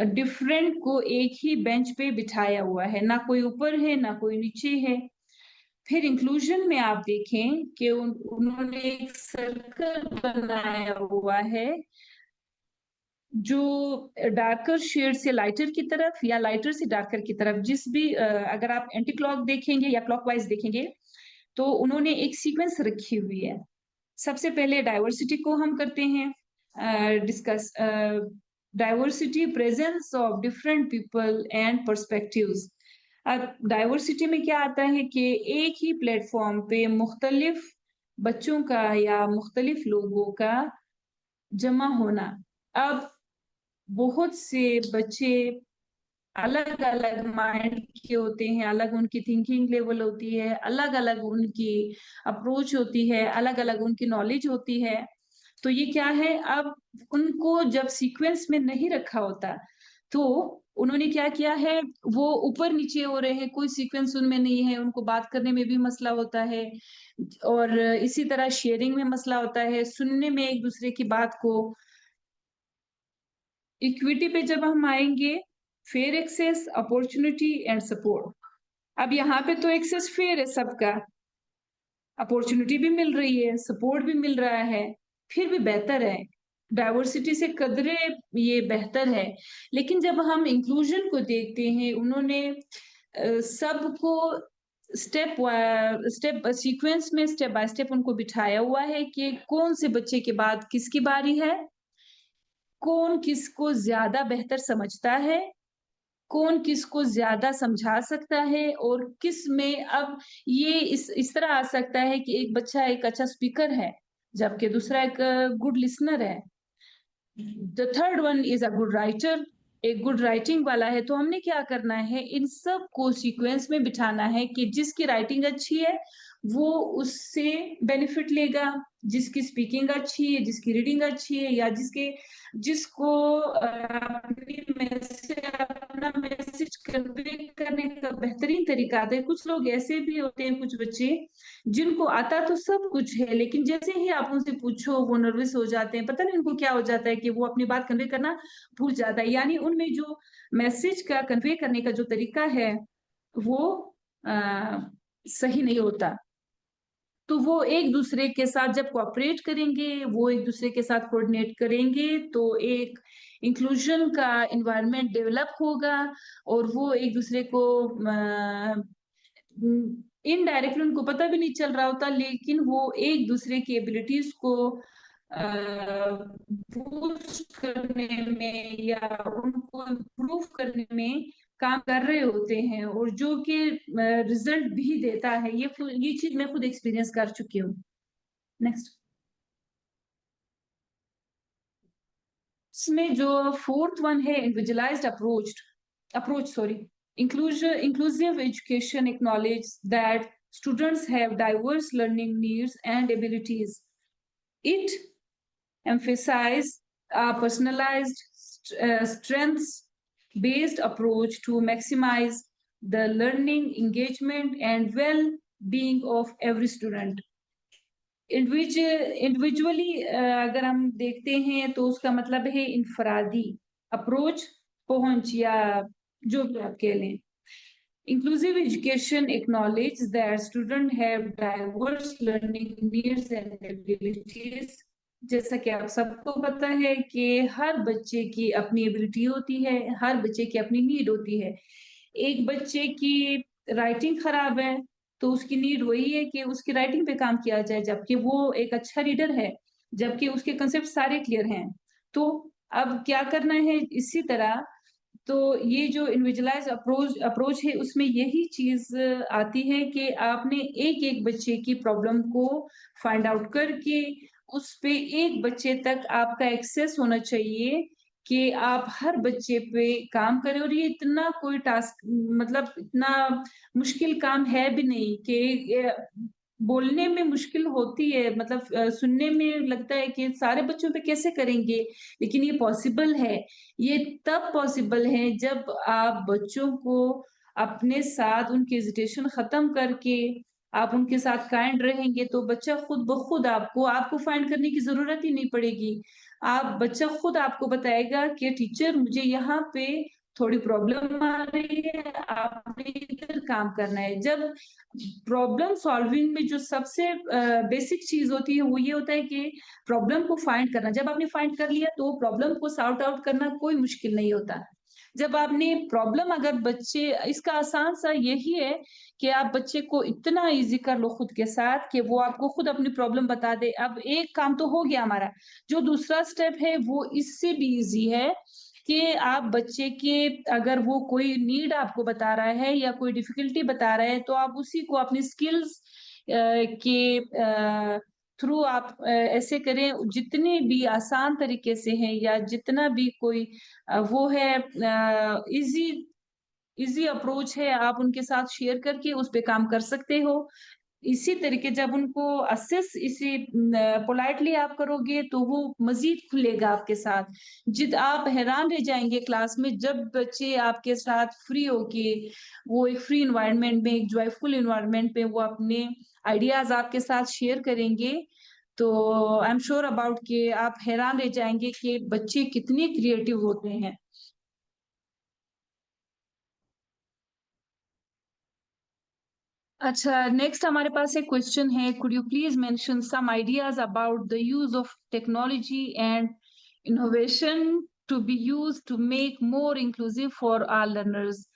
डिफरेंट को एक ही बेंच पे बिठाया हुआ है, ना कोई ऊपर है ना कोई नीचे है। फिर इंक्लूजन में आप देखें कि उन्होंने एक सर्कल बनाया हुआ है, जो डार्कर शेड से लाइटर की तरफ, या लाइटर से डार्कर की तरफ, जिस भी अगर आप एंटी क्लॉक देखेंगे या क्लॉकवाइज देखेंगे, तो उन्होंने एक सीक्वेंस रखी हुई है। सबसे पहले डाइवर्सिटी को हम करते हैं discuss. Diversity, presence of different people and perspectives. अब डाइवर्सिटी में क्या आता है कि एक ही प्लेटफॉर्म पे मुख्तलिफ बच्चों का या मुख्तलिफ लोगों का जमा होना। अब बहुत से बच्चे अलग अलग माइंड के होते हैं, अलग उनकी थिंकिंग लेवल होती है, अलग अलग उनकी अप्रोच होती है, अलग अलग उनकी नॉलेज होती है। तो ये क्या है, अब उनको जब सीक्वेंस में नहीं रखा होता, तो उन्होंने क्या किया है, वो ऊपर नीचे हो रहे हैं, कोई सीक्वेंस उनमें नहीं है, उनको बात करने में भी मसला होता है, और इसी तरह शेयरिंग में मसला होता है, सुनने में एक दूसरे की बात को। इक्विटी पे जब हम आएंगे, fair access, opportunity and support. अब यहाँ पे तो एक्सेस फेयर है सबका, अपॉर्चुनिटी भी मिल रही है, सपोर्ट भी मिल रहा है, फिर भी बेहतर है, डाइवर्सिटी से कदरे ये बेहतर है। लेकिन जब हम इंक्लूजन को देखते हैं, उन्होंने सबको स्टेप स्टेप सीक्वेंस में स्टेप बाय स्टेप उनको बिठाया हुआ है कि कौन से बच्चे के बाद किसकी बारी है, कौन किसको ज्यादा बेहतर समझता है, कौन किसको ज्यादा समझा सकता है, और किस में अब ये इस तरह आ सकता है कि एक बच्चा एक अच्छा स्पीकर है, जबकि दूसरा एक गुड लिसनर है, the third one is a good writer, एक गुड राइटिंग वाला है। तो हमने क्या करना है, इन सब को सीक्वेंस में बिठाना है कि जिसकी राइटिंग अच्छी है वो उससे बेनिफिट लेगा, जिसकी स्पीकिंग अच्छी है, जिसकी रीडिंग अच्छी है, या जिसको अपना मैसेज कन्वे करने का बेहतरीन तरीका आता है। कुछ लोग ऐसे भी होते हैं, कुछ बच्चे जिनको आता तो सब कुछ है, लेकिन जैसे ही आप उनसे पूछो वो नर्वस हो जाते हैं, पता नहीं उनको क्या हो जाता है कि वो अपनी बात कन्वे करना भूल जाता है, यानी उनमें जो मैसेज का कन्वे करने का जो तरीका है वो आ, सही नहीं होता। तो वो एक दूसरे के साथ जब कोऑपरेट करेंगे, वो एक दूसरे के साथ कोऑर्डिनेट करेंगे, तो एक इंक्लूजन का एनवायरनमेंट डेवलप होगा और वो एक दूसरे को इनडायरेक्टली उनको पता भी नहीं चल रहा होता, लेकिन वो एक दूसरे की एबिलिटीज को बूस्ट करने में या उनको इम्प्रूव करने में काम कर रहे होते हैं, और जो कि रिजल्ट भी देता है। ये चीज मैं खुद एक्सपीरियंस कर चुकी हूँ। नेक्स्ट। इसमें जो फोर्थ वन है individualised approach sorry inclusive education acknowledges that students have diverse learning needs and abilities. It emphasizes a personalized strengths based approach to maximize the learning engagement and well being of every student. Individually अगर हम देखते हैं तो उसका मतलब है इनफरादी approach, पहुंच, या जो भी आप कह लें। Inclusive education acknowledge that student have diverse learning needs and abilities. जैसा कि आप सबको पता है कि हर बच्चे की अपनी एबिलिटी होती है, हर बच्चे की अपनी नीड होती है। एक बच्चे की राइटिंग खराब है तो उसकी नीड वही है कि उसकी राइटिंग पे काम किया जाए, जबकि वो एक अच्छा रीडर है, जबकि उसके कंसेप्ट सारे क्लियर हैं। तो अब क्या करना है इसी तरह। तो ये जो इंडिविजुअलाइज अप्रोच है उसमें यही चीज आती है कि आपने एक एक बच्चे की प्रॉब्लम को फाइंड आउट करके उस पे एक बच्चे तक आपका एक्सेस होना चाहिए कि आप हर बच्चे पे काम करें। और ये इतना कोई टास्क, मतलब इतना मुश्किल काम है भी नहीं कि बोलने में मुश्किल होती है, मतलब सुनने में लगता है कि सारे बच्चों पे कैसे करेंगे, लेकिन ये पॉसिबल है। ये तब पॉसिबल है जब आप बच्चों को अपने साथ उनकी हेजिटेशन खत्म करके आप उनके साथ काइंड रहेंगे, तो बच्चा खुद ब खुद आपको फाइंड करने की जरूरत ही नहीं पड़ेगी। आप बच्चा खुद आपको बताएगा कि टीचर मुझे यहाँ पे थोड़ी प्रॉब्लम आ रही है, आपने इधर काम करना है। जब प्रॉब्लम सॉल्विंग में जो सबसे बेसिक चीज होती है वो ये होता है कि प्रॉब्लम को फाइंड करना। जब आपने फाइंड कर लिया तो प्रॉब्लम को सॉर्ट आउट करना कोई मुश्किल नहीं होता। जब आपने प्रॉब्लम, अगर बच्चे, इसका आसान सा यही है कि आप बच्चे को इतना इजी कर लो खुद के साथ कि वो आपको खुद अपनी प्रॉब्लम बता दे। अब एक काम तो हो गया हमारा। जो दूसरा स्टेप है वो इससे भी इजी है कि आप बच्चे के, अगर वो कोई नीड आपको बता रहा है या कोई डिफिकल्टी बता रहा है, तो आप उसी को अपनी स्किल्स के थ्रू आप ऐसे करें, जितने भी आसान तरीके से हैं या जितना भी कोई वो है इजी इजी अप्रोच है, आप उनके साथ शेयर करके उस पे काम कर सकते हो। इसी तरीके जब उनको असेस इसी पोलाइटली आप करोगे तो वो मजीद खुलेगा आपके साथ। जिद आप हैरान रह जाएंगे क्लास में जब बच्चे आपके साथ फ्री होके, वो एक फ्री इन्वायरमेंट में, एक जॉयफुल इन्वायरमेंट में वो अपने आइडियाज आपके साथ शेयर करेंगे। तो आई एम श्योर अबाउट कि आप हैरान रह जाएंगे कि बच्चे कितने क्रिएटिव होते हैं। अच्छा, नेक्स्ट हमारे पास एक क्वेश्चन है, could you please mention some ideas about the use of technology and innovation to be use to make more inclusive for our learners.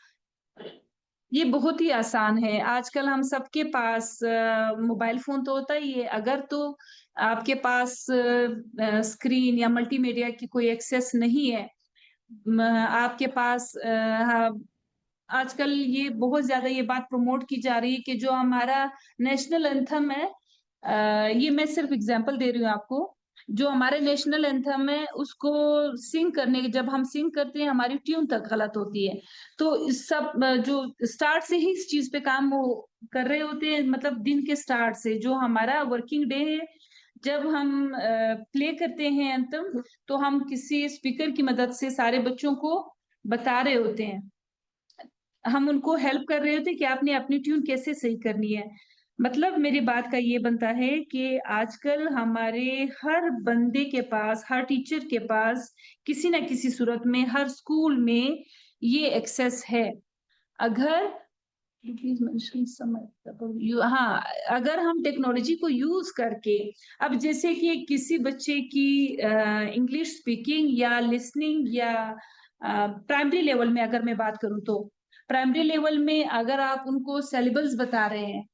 ये बहुत ही आसान है। आजकल हम सबके पास मोबाइल फोन तो होता ही है। अगर तो आपके पास स्क्रीन या मल्टीमीडिया की कोई एक्सेस नहीं है, आपके पास हाँ, आजकल ये बहुत ज्यादा ये बात प्रमोट की जा रही है कि जो हमारा नेशनल एंथम है, ये मैं सिर्फ एग्जांपल दे रही हूँ आपको। जो हमारे नेशनल एंथम है उसको सिंग करने के, जब हम सिंग करते हैं हमारी ट्यून तक गलत होती है। तो इस सब जो स्टार्ट से ही इस चीज पे काम वो कर रहे होते हैं, मतलब दिन के स्टार्ट से जो हमारा वर्किंग डे है, जब हम प्ले करते हैं एंथम, तो हम किसी स्पीकर की मदद से सारे बच्चों को बता रहे होते हैं, हम उनको हेल्प कर रहे होते कि आपने अपनी ट्यून कैसे सही करनी है। मतलब मेरी बात का ये बनता है कि आजकल हमारे हर बंदे के पास, हर टीचर के पास किसी ना किसी सूरत में, हर स्कूल में ये एक्सेस है। अगर प्लीज मेंशन सम हाँ, अगर हम टेक्नोलॉजी को यूज करके, अब जैसे कि किसी बच्चे की इंग्लिश स्पीकिंग या लिसनिंग या प्राइमरी लेवल में अगर मैं बात करूं तो प्राइमरी लेवल में अगर आप उनको सिलेबस बता रहे हैं,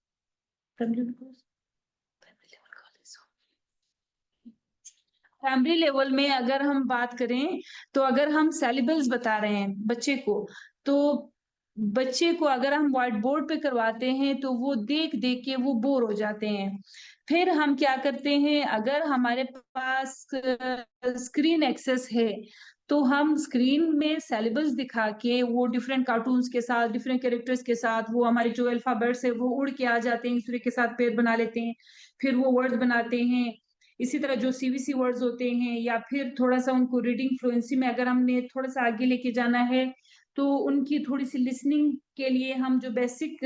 प्राइमरी लेवल में अगर हम बात करें तो अगर हम सिलेबस बता रहे हैं बच्चे को, तो बच्चे को अगर हम व्हाइट बोर्ड पे करवाते हैं तो वो देख देख के वो बोर हो जाते हैं। फिर हम क्या करते हैं, अगर हमारे पास स्क्रीन एक्सेस है तो हम स्क्रीन में सिलेबस दिखा के वो डिफरेंट कार्टून्स के साथ, डिफरेंट कैरेक्टर्स के साथ, वो हमारे जो अल्फाबेट्स है वो उड़ के आ जाते हैं, एक दूसरे के साथ पेयर बना लेते हैं, फिर वो वर्ड्स बनाते हैं। इसी तरह जो सीवीसी वर्ड्स होते हैं, या फिर थोड़ा सा उनको रीडिंग फ्लुएंसी में अगर हमने थोड़ा सा आगे लेके जाना है तो उनकी थोड़ी सी लिसनिंग के लिए हम जो बेसिक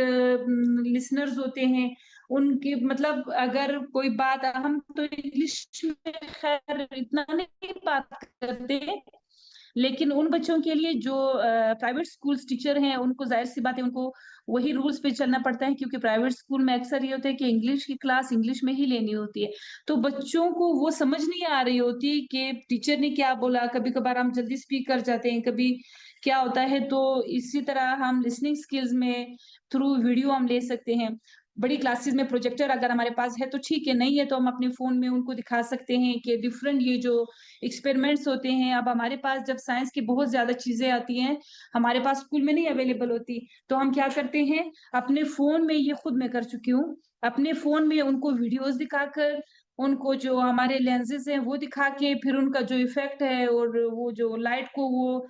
लिसनर्स होते हैं उनके मतलब अगर कोई बात, हम तो इंग्लिश में खैर इतना नहीं बात करते, लेकिन उन बच्चों के लिए जो प्राइवेट स्कूल्स टीचर हैं उनको जाहिर सी बात है उनको वही रूल्स पे चलना पड़ता है, क्योंकि प्राइवेट स्कूल में अक्सर ये होता है कि इंग्लिश की क्लास इंग्लिश में ही लेनी होती है। तो बच्चों को वो समझ नहीं आ रही होती कि टीचर ने क्या बोला, कभी कभार हम जल्दी स्पीक कर जाते हैं, कभी क्या होता है। तो इसी तरह हम लिसनिंग स्किल्स में थ्रू वीडियो हम ले सकते हैं। बड़ी क्लासेस में प्रोजेक्टर अगर हमारे पास है तो ठीक है, नहीं है तो हम अपने फोन में उनको दिखा सकते हैं कि डिफरेंट ये जो एक्सपेरिमेंट्स होते हैं। अब हमारे पास जब साइंस की बहुत ज्यादा चीजें आती हैं, हमारे पास स्कूल में नहीं अवेलेबल होती, तो हम क्या करते हैं अपने फोन में, ये खुद मैं कर चुकी हूँ, अपने फोन में उनको वीडियोस दिखाकर, उनको जो हमारे लेंसेज हैं वो दिखा के, फिर उनका जो इफेक्ट है और वो जो लाइट को वो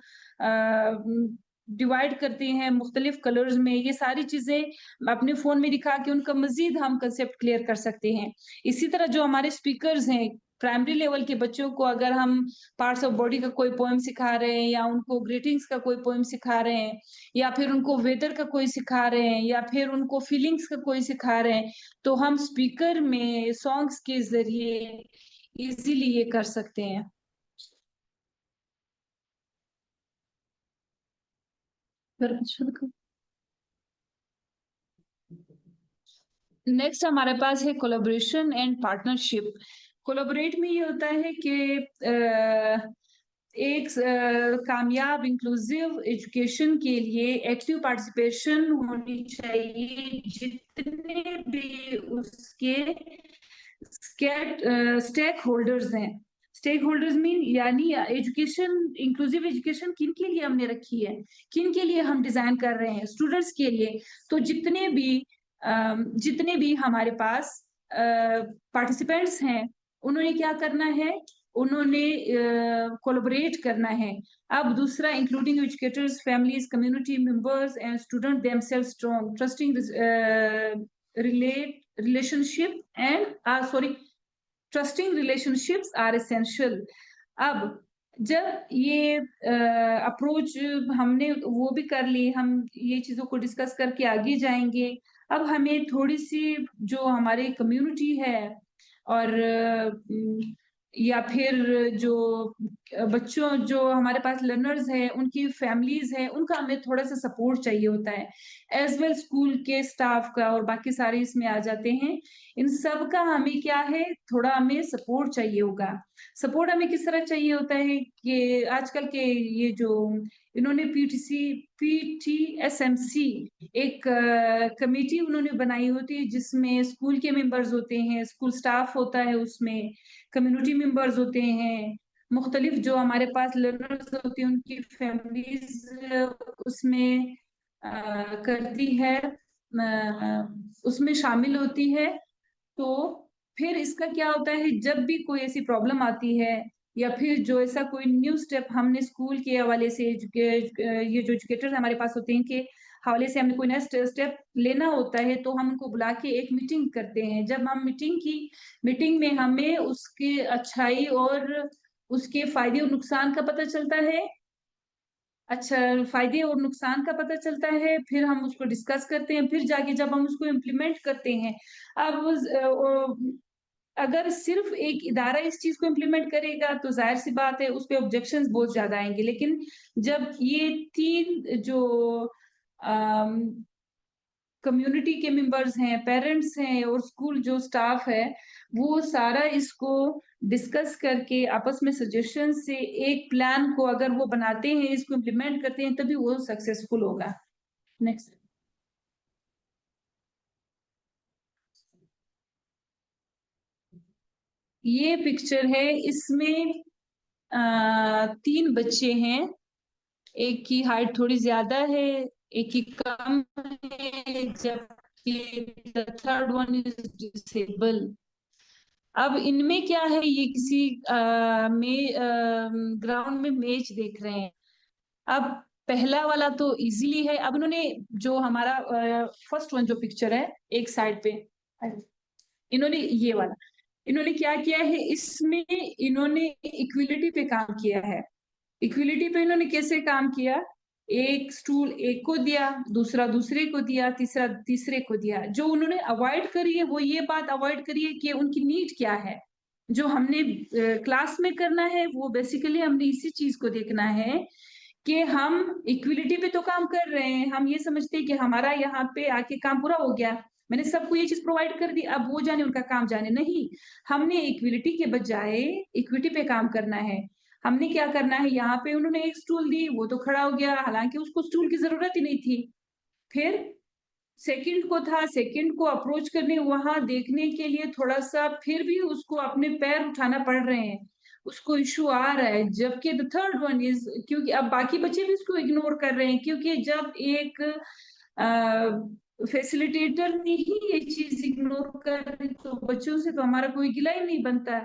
डिवाइड करते हैं मुख्तलिफ कलर्स में, ये सारी चीजें अपने फोन में दिखा के उनका मजीद हम कंसेप्ट क्लियर कर सकते हैं। इसी तरह जो हमारे स्पीकर्स हैं, प्राइमरी लेवल के बच्चों को अगर हम पार्ट्स ऑफ बॉडी का कोई पोएम सिखा रहे हैं, या उनको ग्रीटिंग्स का कोई पोएम सिखा रहे हैं, या फिर उनको वेदर का कोई सिखा रहे हैं, या फिर उनको फीलिंग्स का कोई सिखा रहे हैं, तो हम स्पीकर में सॉन्ग्स के जरिए इजीली ये कर सकते हैं। नेक्स्ट हमारे पास है कोलैबोरेशन एंड पार्टनरशिप। कोलैबोरेट में ये होता है कि एक कामयाब इंक्लूसिव एजुकेशन के लिए एक्टिव पार्टिसिपेशन होनी चाहिए जितने भी उसके स्टेक होल्डर्स हैं। स्टेक होल्डर्स मीन यानी एजुकेशन, इंक्लूसिव एजुकेशन किन के लिए हमने रखी है, किन के लिए हम डिजाइन कर रहे हैं, स्टूडेंट्स के लिए। तो जितने भी हमारे पास पार्टिसिपेंट्स हैं उन्होंने क्या करना है, उन्होंने कोलैबोरेट करना है। अब दूसरा, including educators, families, community members and student themselves strong trusting relationship and sorry trusting relationships are essential. अब जब ये अप्रोच हमने वो भी कर ली, हम ये चीजों को डिस्कस करके आगे जाएंगे। अब हमें थोड़ी सी जो हमारी कम्युनिटी है और या फिर जो बच्चों जो हमारे पास लर्नर्स हैं उनकी फैमिलीज हैं उनका हमें थोड़ा सा सपोर्ट चाहिए होता है, एज वेल स्कूल के स्टाफ का और बाकी सारे इसमें आ जाते हैं। इन सब का हमें क्या है, थोड़ा हमें सपोर्ट चाहिए होगा। सपोर्ट हमें किस तरह चाहिए होता है कि आजकल के ये जो इन्होंने पीटीएसएमसी एक कमेटी उन्होंने बनाई होती है जिसमें स्कूल के मेंबर्स होते हैं, स्कूल स्टाफ होता है, उसमें कम्युनिटी मेंबर्स होते हैं, मुख्तलिफ जो हमारे पास लर्नर्स होते हैं उनकी फैमिलीज उसमें करती है, उसमें शामिल होती है। तो फिर इसका क्या होता है, जब भी कोई ऐसी प्रॉब्लम आती है या फिर जो ऐसा कोई न्यू स्टेप हमने स्कूल के हवाले से ये जो एजुकेटर्स हमारे पास होते हैं के हवाले से हमने कोई नया स्टेप लेना होता है, तो हम उनको बुला के एक मीटिंग करते हैं। जब हम मीटिंग में हमें उसकी अच्छाई और उसके फायदे और नुकसान का पता चलता है। अच्छा, फायदे और नुकसान का पता चलता है, फिर हम उसको डिस्कस करते हैं, फिर जाके जब हम उसको इम्प्लीमेंट करते हैं। अब अगर सिर्फ एक इदारा इस चीज को इम्प्लीमेंट करेगा तो जाहिर सी बात है उस पे ऑब्जेक्शंस बहुत ज्यादा आएंगे, लेकिन जब ये तीन जो कम्युनिटी के मेंबर्स हैं, पेरेंट्स हैं और स्कूल जो स्टाफ है, वो सारा इसको डिस्कस करके आपस में सजेशन से एक प्लान को अगर वो बनाते हैं, इसको इम्प्लीमेंट करते हैं, तभी वो सक्सेसफुल होगा। नेक्स्ट। ये पिक्चर है, इसमें 3 बच्चे हैं। एक की हाइट थोड़ी ज्यादा है, एक की कम है, जबकि the third one is disable. अब इनमें क्या है, ये किसी ग्राउंड में मैच देख रहे हैं। अब पहला वाला तो इजीली है। अब इन्होंने जो हमारा फर्स्ट वन जो पिक्चर है एक साइड पे, इन्होंने ये वाला, इन्होंने क्या किया है, इसमें इन्होंने इक्विलिटी पे काम किया है। इक्विलिटी पे इन्होंने कैसे काम किया, एक स्टूल एक को दिया, दूसरा दूसरे को दिया, तीसरा तीसरे को दिया। जो उन्होंने अवॉइड करी है वो ये बात अवॉइड करी है कि उनकी नीड क्या है। जो हमने क्लास में करना है वो बेसिकली हमने इसी चीज को देखना है कि हम इक्विलिटी पे तो काम कर रहे हैं, हम ये समझते हैं कि हमारा यहाँ पे आके काम पूरा हो गया, मैंने सबको ये चीज प्रोवाइड कर दी, अब वो जाने उनका काम जाने। नहीं, हमने इक्विलिटी के बजाय इक्विटी पे काम करना है। हमने क्या करना है, यहाँ पे उन्होंने एक स्टूल दी, वो तो खड़ा हो गया, हालांकि उसको स्टूल की जरूरत ही नहीं थी। फिर सेकंड को था, सेकंड को अप्रोच करने वहां देखने के लिए थोड़ा सा फिर भी उसको अपने पैर उठाना पड़ रहे हैं, उसको इशू आ रहा है। जबकि द थर्ड वन इज, क्योंकि अब बाकी बच्चे भी उसको इग्नोर कर रहे हैं, क्योंकि जब एक फैसिलिटेटर ने ही ये चीज इग्नोर कर दी तो बच्चों से तो हमारा कोई गिला ही नहीं बनता।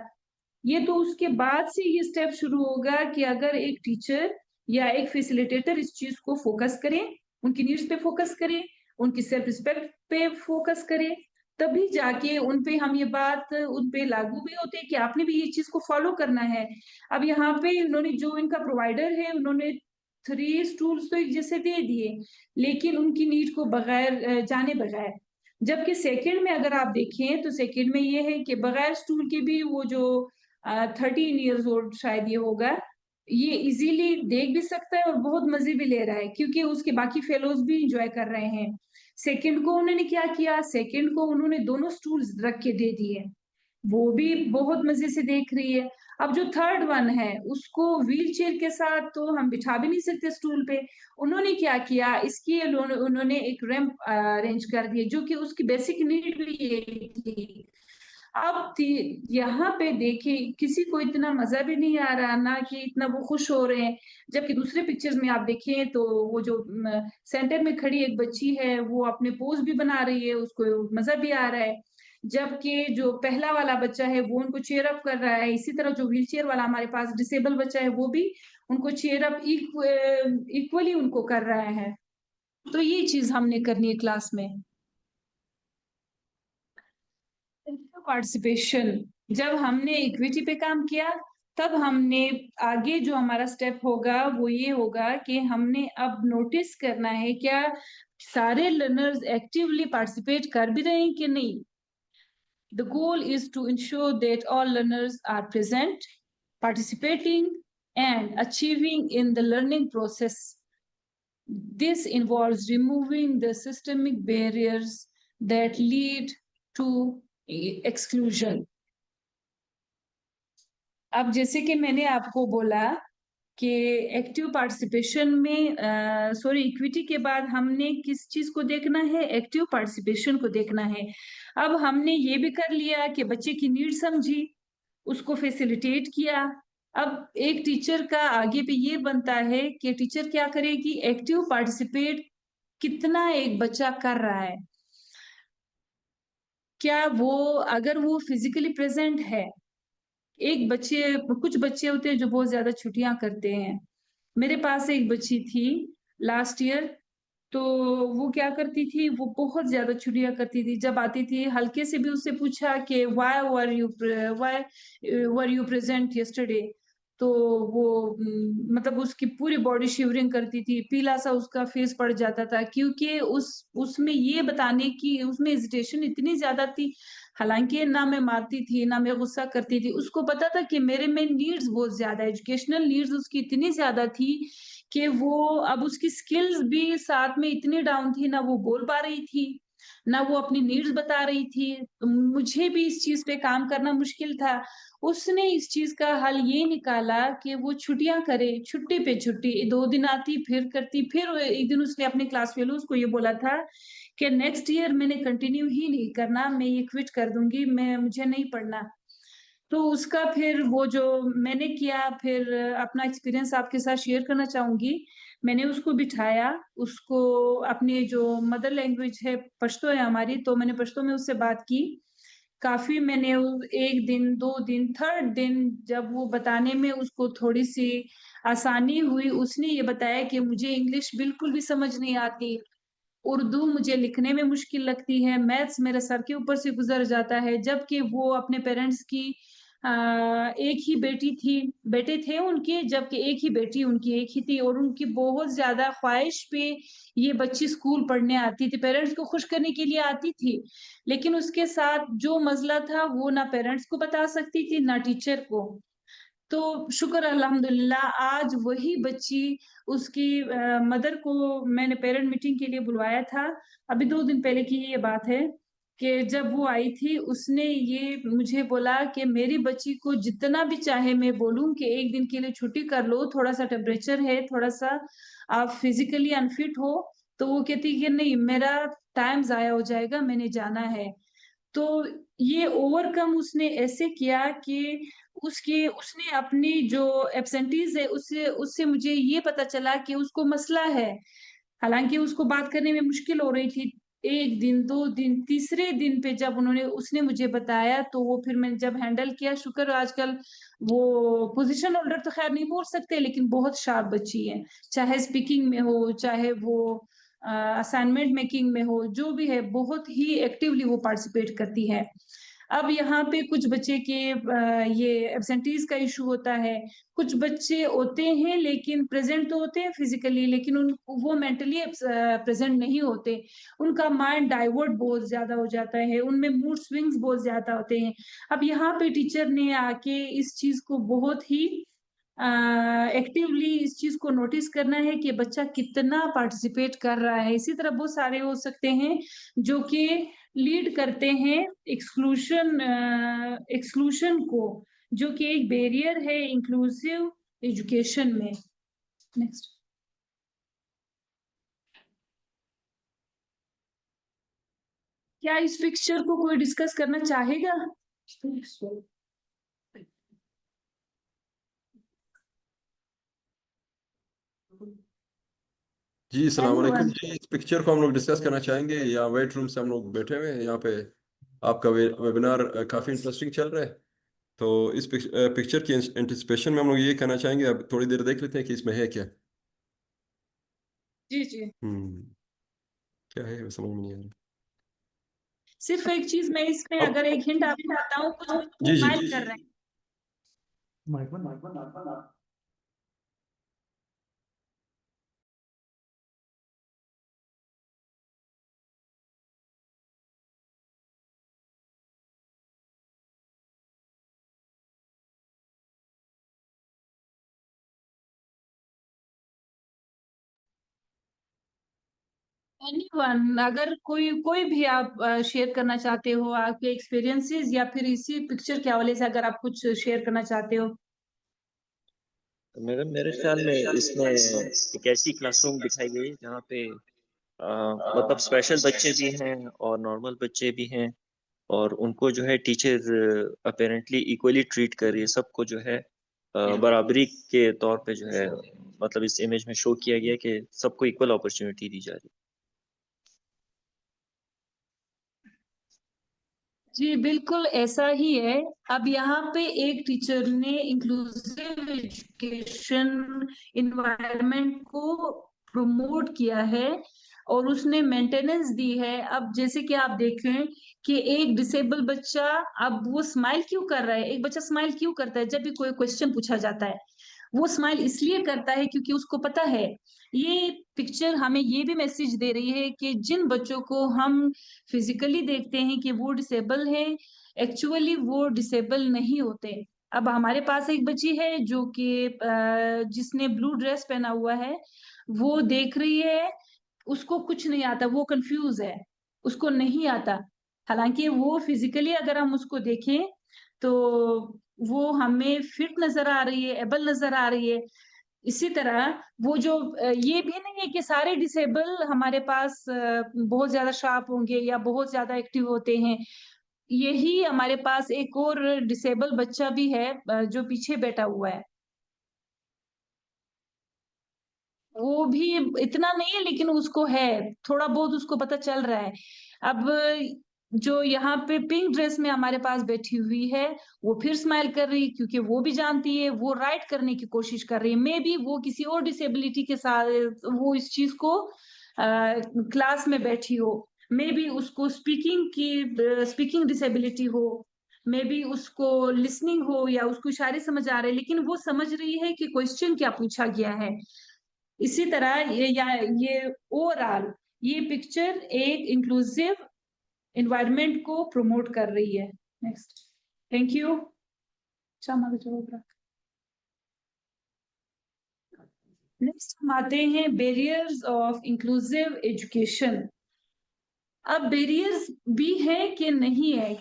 ये तो उसके बाद से ये स्टेप शुरू होगा कि अगर एक टीचर या एक फैसिलिटेटर इस चीज को फोकस करें, उनकी नीड्स पे फोकस करें, उनकी सेल्फ रिस्पेक्ट पे फोकस करें, तभी जाके उन पे हम ये बात उन पे लागू भी होते हैं कि आपने भी ये चीज को फॉलो करना है। अब यहाँ पे उन्होंने जो इनका प्रोवाइडर है, उन्होंने 3 स्टूल्स तो एक जैसे दे दिए, लेकिन उनकी नीड को बगैर जाने बगैर। जबकि सेकंड में अगर आप देखें तो सेकंड में ये है कि बगैर स्टूल के भी वो जो 13 ईयर्स ओल्ड शायद ये होगा, ये इजीली देख भी सकता है और बहुत मजे भी ले रहा है, क्योंकि उसके बाकी फेलोज भी इंजॉय कर रहे हैं। सेकंड को उन्होंने क्या किया, सेकंड को उन्होंने दोनों स्टूल्स रख के दे दिए, वो भी बहुत मजे से देख रही है। अब जो थर्ड वन है उसको व्हील चेयर के साथ तो हम बिठा भी नहीं सकते स्टूल पे, उन्होंने क्या किया, इसके उन्होंने एक रैंप अरेंज कर दिया, जो कि उसकी बेसिक नीड भी ये थी। अब यहाँ पे देखे किसी को इतना मजा भी नहीं आ रहा ना, कि इतना वो खुश हो रहे हैं। जबकि दूसरे पिक्चर्स में आप देखें तो वो जो सेंटर में खड़ी एक बच्ची है वो अपने पोज भी बना रही है, उसको मजा भी आ रहा है। जबकि जो पहला वाला बच्चा है वो उनको चेयर अप कर रहा है, इसी तरह जो व्हील चेयर वाला हमारे पास डिसेबल बच्चा है वो भी उनको चेयर अप इक्वली उनको कर रहा है। तो ये चीज हमने करनी है क्लास में। पार्टिसिपेशन, जब हमने इक्विटी पे काम किया, तब हमने आगे जो हमारा स्टेप होगा वो ये होगा कि हमने अब नोटिस करना है क्या सारे लर्नर्स एक्टिवली पार्टिसिपेट कर भी रहे हैं कि नहीं। The goal is to ensure that all learners are present, participating and achieving in the learning process. This involves removing the systemic barriers that lead to exclusion. अब जैसे कि मैंने आपको बोला कि एक्टिव पार्टिसिपेशन में सॉरी इक्विटी के बाद हमने किस चीज को देखना है, एक्टिव पार्टिसिपेशन को देखना है। अब हमने ये भी कर लिया कि बच्चे की नीड समझी, उसको फैसिलिटेट किया। अब एक टीचर का आगे पे ये बनता है कि टीचर क्या करेगी, एक्टिव पार्टिसिपेट कितना एक बच्चा कर रहा है, क्या वो अगर वो फिजिकली प्रेजेंट है। एक बच्चे, कुछ बच्चे होते हैं जो बहुत ज्यादा छुट्टियां करते हैं। मेरे पास एक बच्ची थी लास्ट ईयर, तो वो क्या करती थी, वो बहुत ज्यादा छुट्टियां करती थी। जब आती थी हल्के से भी उससे पूछा कि why were you present yesterday, तो वो मतलब उसकी पूरी बॉडी शिवरिंग करती थी, पीला सा उसका फेस पड़ जाता था, क्योंकि उस उसमें ये बताने की उसमें हेजिटेशन इतनी ज्यादा थी। हालांकि ना मैं मारती थी ना मैं गुस्सा करती थी, उसको पता था कि मेरे में नीड्स बहुत ज्यादा, एजुकेशनल नीड्स उसकी इतनी ज्यादा थी कि वो अब उसकी स्किल्स भी साथ में इतनी डाउन थी, ना वो बोल पा रही थी ना वो अपनी नीड्स बता रही थी। तो मुझे भी इस चीज पे काम करना मुश्किल था। उसने इस चीज का हल ये निकाला कि वो छुट्टियां करे, छुट्टी पे छुट्टी, 2 दिन आती फिर करती। फिर एक दिन उसने अपने क्लास फेलोज को ये बोला था कि नेक्स्ट ईयर मैंने कंटिन्यू ही नहीं करना, मैं ये क्विट कर दूंगी, मैं मुझे नहीं पढ़ना। तो उसका फिर वो जो मैंने किया, फिर अपना एक्सपीरियंस आपके साथ शेयर करना चाहूंगी। मैंने उसको बिठाया, उसको अपनी जो मदर लैंग्वेज है पश्तो है हमारी, तो मैंने पश्तो में उससे बात की। काफी मैंने एक दिन, 2 दिन, थर्ड दिन जब वो बताने में उसको थोड़ी सी आसानी हुई, उसने ये बताया कि मुझे इंग्लिश बिल्कुल भी समझ नहीं आती, उर्दू मुझे लिखने में मुश्किल लगती है, मैथ्स मेरे सर के ऊपर से गुजर जाता है। जबकि वो अपने पेरेंट्स की एक ही बेटी थी, बेटे थे उनके, जबकि एक ही बेटी उनकी एक ही थी, और उनकी बहुत ज्यादा ख्वाहिश पे ये बच्ची स्कूल पढ़ने आती थी, पेरेंट्स को खुश करने के लिए आती थी। लेकिन उसके साथ जो मसला था वो ना पेरेंट्स को बता सकती थी ना टीचर को। तो शुक्र अल्हम्दुलिल्लाह आज वही बच्ची, उसकी मदर को मैंने पेरेंट मीटिंग के लिए बुलवाया था। अभी 2 दिन पहले की ये बात है कि जब वो आई थी उसने ये मुझे बोला कि मेरी बच्ची को जितना भी चाहे मैं बोलूं कि एक दिन के लिए छुट्टी कर लो, थोड़ा सा टेम्परेचर है, थोड़ा सा आप फिजिकली अनफिट हो, तो वो कहती कि नहीं, मेरा टाइम जाया हो जाएगा, मैंने जाना है। तो ये ओवरकम उसने ऐसे किया कि उसके उसने अपनी जो एब्सेंटीज है उससे उससे मुझे ये पता चला कि उसको मसला है। हालांकि उसको बात करने में मुश्किल हो रही थी। 1 दिन, 2 दिन, तीसरे दिन पे जब उन्होंने उसने मुझे बताया, तो वो फिर मैंने जब हैंडल किया, शुक्र आजकल वो पोजीशन होल्डर तो खैर नहीं बोल सकते, लेकिन बहुत शार्प बच्ची है। चाहे स्पीकिंग में हो, चाहे वो असाइनमेंट मेकिंग में हो, जो भी है बहुत ही एक्टिवली वो पार्टिसिपेट करती है। अब यहाँ पे कुछ बच्चे के ये एब्सेंटीज का इशू होता है। कुछ बच्चे होते हैं लेकिन प्रेजेंट तो होते हैं फिजिकली, लेकिन उन वो मेंटली प्रेजेंट नहीं होते। उनका माइंड डाइवर्ट बहुत ज्यादा हो जाता है, उनमें मूड स्विंग्स बहुत ज्यादा होते हैं। अब यहाँ पे टीचर ने आके इस चीज को बहुत ही एक्टिवली इस चीज को नोटिस करना है कि बच्चा कितना पार्टिसिपेट कर रहा है। इसी तरह बहुत सारे हो सकते हैं जो कि लीड करते हैं एक्सक्लूशन एक्सक्लूशन को, जो कि एक बैरियर है इंक्लूसिव एजुकेशन में। नेक्स्ट। क्या इस पिक्चर को कोई डिस्कस करना चाहेगा? जी अस्सलाम वालेकुम एनीवन? जी। इस पिक्चर को हम लोग डिस्कस करना चाहेंगे, या वेट रूम से हम लोग बैठे हुए हैं यहाँ पे। आपका वेबिनार काफ़ी इंटरेस्टिंग चल रहा है। तो इस पिक्चर की एंटिसिपेशन में हम लोग ये कहना चाहेंगे, अब थोड़ी देर देख लेते हैं कि इसमें है क्या। जी जी। हम्म। क्या है वो समझ में नहीं आ रहा। सिर्फ एक चीज मैं इसमें अब अगर एक हिंट आपको बताऊं, कुछ जी जी। स्माइल कर रहे हैं। एनीवन, अगर कोई कोई भी आप शेयर करना चाहते हो आपके एक्सपीरियंसेस, या फिर इसी पिक्चर के हवाले से अगर आप कुछ शेयर करना चाहते हो। मैडम मेरे ख्याल में इसमें एक ऐसी क्लासरूम दिखाई गई जहाँ पे मतलब स्पेशल बच्चे भी हैं और नॉर्मल बच्चे भी हैं, और उनको जो है टीचर अपेरेंटली इक्वली ट्रीट कर रही है सबको, जो है बराबरी के तौर पे जो है, मतलब इस इमेज में शो किया गया है कि सबको इक्वल अपॉर्चुनिटी दी जा रही जी बिल्कुल ऐसा ही है। अब यहाँ पे एक टीचर ने इंक्लूसिव एजुकेशन इन्वायरमेंट को प्रमोट किया है और उसने मेंटेनेंस दी है। अब जैसे कि आप देखें कि एक डिसेबल बच्चा, अब वो स्माइल क्यों कर रहा है, एक बच्चा स्माइल क्यों करता है जब भी कोई क्वेश्चन पूछा जाता है? वो स्माइल इसलिए करता है क्योंकि उसको पता है। ये पिक्चर हमें ये भी मैसेज दे रही है कि जिन बच्चों को हम फिजिकली देखते हैं कि वो डिसेबल है, एक्चुअली वो डिसेबल नहीं होते। अब हमारे पास एक बच्ची है जो कि जिसने ब्लू ड्रेस पहना हुआ है, वो देख रही है, उसको कुछ नहीं आता, वो कंफ्यूज है। उसको नहीं आता। हालांकि वो फिजिकली अगर हम उसको देखें तो वो हमें फिट नजर आ रही है, एबल नजर आ रही है। इसी तरह वो जो ये भी नहीं है कि सारे डिसेबल हमारे पास बहुत ज्यादा शार्प होंगे या बहुत ज्यादा एक्टिव होते हैं। यही हमारे पास एक और डिसेबल बच्चा भी है जो पीछे बैठा हुआ है। वो भी इतना नहीं है लेकिन उसको है, थोड़ा बहुत उसको पता चल रहा है। अब जो यहाँ पे पिंक ड्रेस में हमारे पास बैठी हुई है वो फिर स्माइल कर रही है, क्योंकि वो भी जानती है, वो राइट करने की कोशिश कर रही है। मे बी वो किसी और डिसेबिलिटी के साथ वो इस चीज को क्लास में बैठी हो, मे बी उसको स्पीकिंग डिसेबिलिटी हो, मे बी उसको लिसनिंग हो या उसको इशारे समझ आ रहे हैं, लेकिन वो समझ रही है कि क्वेश्चन क्या पूछा गया है। इसी तरह ये ओवरऑल ये पिक्चर एक इंक्लूसिव एनवायरनमेंट को प्रमोट कर रही है। Next, thank you. नेक्स्ट हम आते हैं बैरियर्स ऑफ इंक्लूसिव एजुकेशन। अब बैरियर्स भी है कि नहीं है।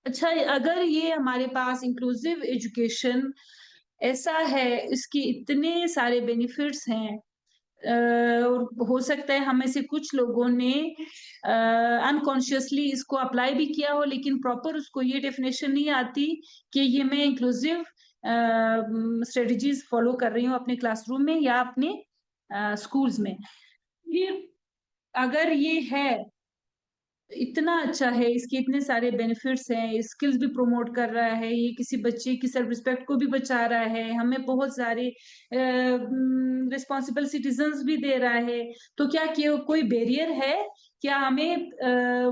अच्छा, अगर ये हमारे पास इंक्लूसिव एजुकेशन ऐसा है, इसके इतने सारे बेनिफिट्स हैं, और हो सकता है हमें से कुछ लोगों ने अनकॉन्शियसली इसको अप्लाई भी किया हो, लेकिन प्रॉपर उसको ये डेफिनेशन नहीं आती कि ये मैं इंक्लूसिव स्ट्रेटजीज फॉलो कर रही हूँ अपने क्लासरूम में या अपने स्कूल्स में। ये अगर ये है इतना अच्छा है, इसके इतने सारे बेनिफिट्स हैं, स्किल्स भी प्रमोट कर रहा है, ये किसी बच्चे की सेल्फ रिस्पेक्ट को भी बचा रहा है, हमें बहुत सारे रिस्पॉन्सिबल सिटीजन्स भी दे रहा है, तो क्या कोई बैरियर है? क्या हमें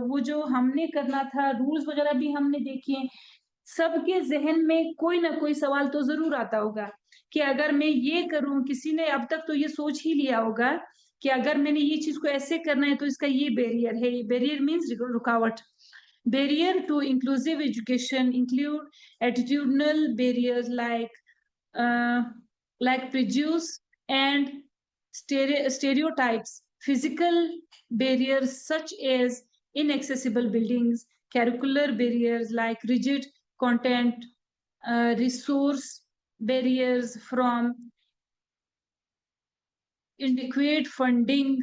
वो जो हमने करना था रूल्स वगैरह भी हमने देखे, सबके जहन में कोई ना कोई सवाल तो जरूर आता होगा कि अगर मैं ये करूं, किसी ने अब तक तो ये सोच ही लिया होगा कि अगर मैंने ये चीज को ऐसे करना है तो इसका ये बैरियर है। बैरियर मीन्स रुकावट। Barrier to inclusive education include attitudinal barriers like prejudice and stereotypes, physical barriers such as inaccessible buildings, curricular barriers like rigid content, resource barriers from inadequate funding,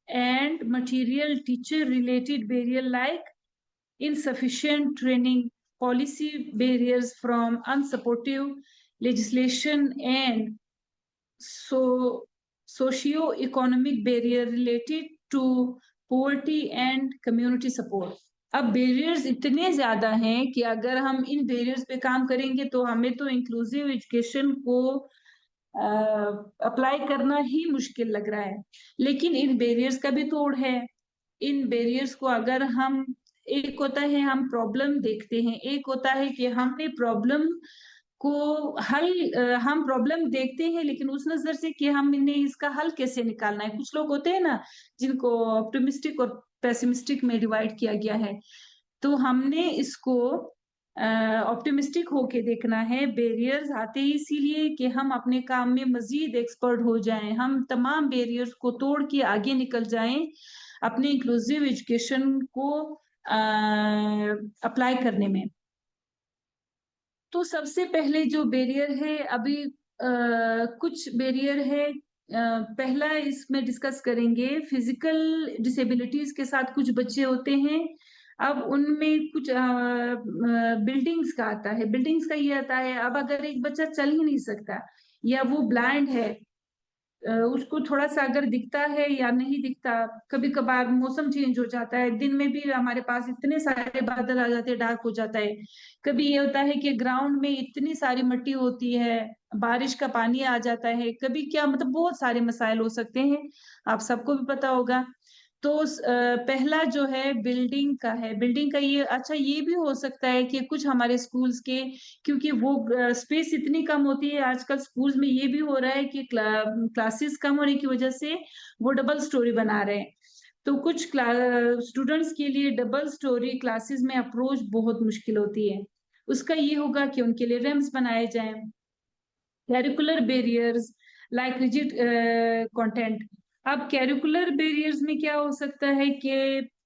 and material teacher related barrier like insufficient training, policy barriers from unsupportive legislation, and so socio-economic barrier related to poverty and community support. अब barriers इतने ज्यादा हैं कि अगर हम इन barriers पे काम करेंगे तो हमें तो इंक्लूसिव एजुकेशन को अप्लाई करना ही मुश्किल लग रहा है। लेकिन इन बैरियर्स का भी तोड़ है। इन बैरियर्स को अगर हम, एक होता है हम प्रॉब्लम देखते हैं, एक होता है कि हमने प्रॉब्लम को हम प्रॉब्लम देखते हैं लेकिन उस नजर से कि हम इन्हें इसका हल कैसे निकालना है। कुछ लोग होते हैं ना जिनको ऑप्टिमिस्टिक और पेसिमिस्टिक में डिवाइड किया गया है, तो हमने इसको ऑप्टिमिस्टिक होके देखना है। बैरियर्स आते ही इसीलिए कि हम अपने काम में मजीद एक्सपर्ट हो जाएं, हम तमाम बैरियर्स को तोड़ के आगे निकल जाएं अपने इंक्लूसिव एजुकेशन को अप्लाई करने में। तो सबसे पहले जो बैरियर है, अभी कुछ बैरियर है, पहला इसमें डिस्कस करेंगे फिजिकल डिसेबिलिटीज के साथ कुछ बच्चे होते हैं। अब उनमें कुछ बिल्डिंग्स का आता है। बिल्डिंग्स का ये आता है, अब अगर एक बच्चा चल ही नहीं सकता या वो ब्लाइंड है, उसको थोड़ा सा अगर दिखता है या नहीं दिखता, कभी कभार मौसम चेंज हो जाता है, दिन में भी हमारे पास इतने सारे बादल आ जाते हैं, डार्क हो जाता है। कभी ये होता है कि ग्राउंड में इतनी सारी मिट्टी होती है, बारिश का पानी आ जाता है, कभी क्या मतलब बहुत सारे मसाइल हो सकते हैं, आप सबको भी पता होगा। तो पहला जो है बिल्डिंग का है। बिल्डिंग का ये अच्छा, ये भी हो सकता है कि कुछ हमारे स्कूल्स के, क्योंकि वो स्पेस इतनी कम होती है आजकल स्कूल्स में, ये भी हो रहा है कि क्लासेस कम होने की वजह से वो डबल स्टोरी बना रहे हैं। तो कुछ स्टूडेंट्स के लिए डबल स्टोरी क्लासेस में अप्रोच बहुत मुश्किल होती है। उसका ये होगा कि उनके लिए रैम्स बनाए जाएं। Curricular barriers like rigid content. अब कैरिकुलर बैरियर्स में क्या हो सकता है कि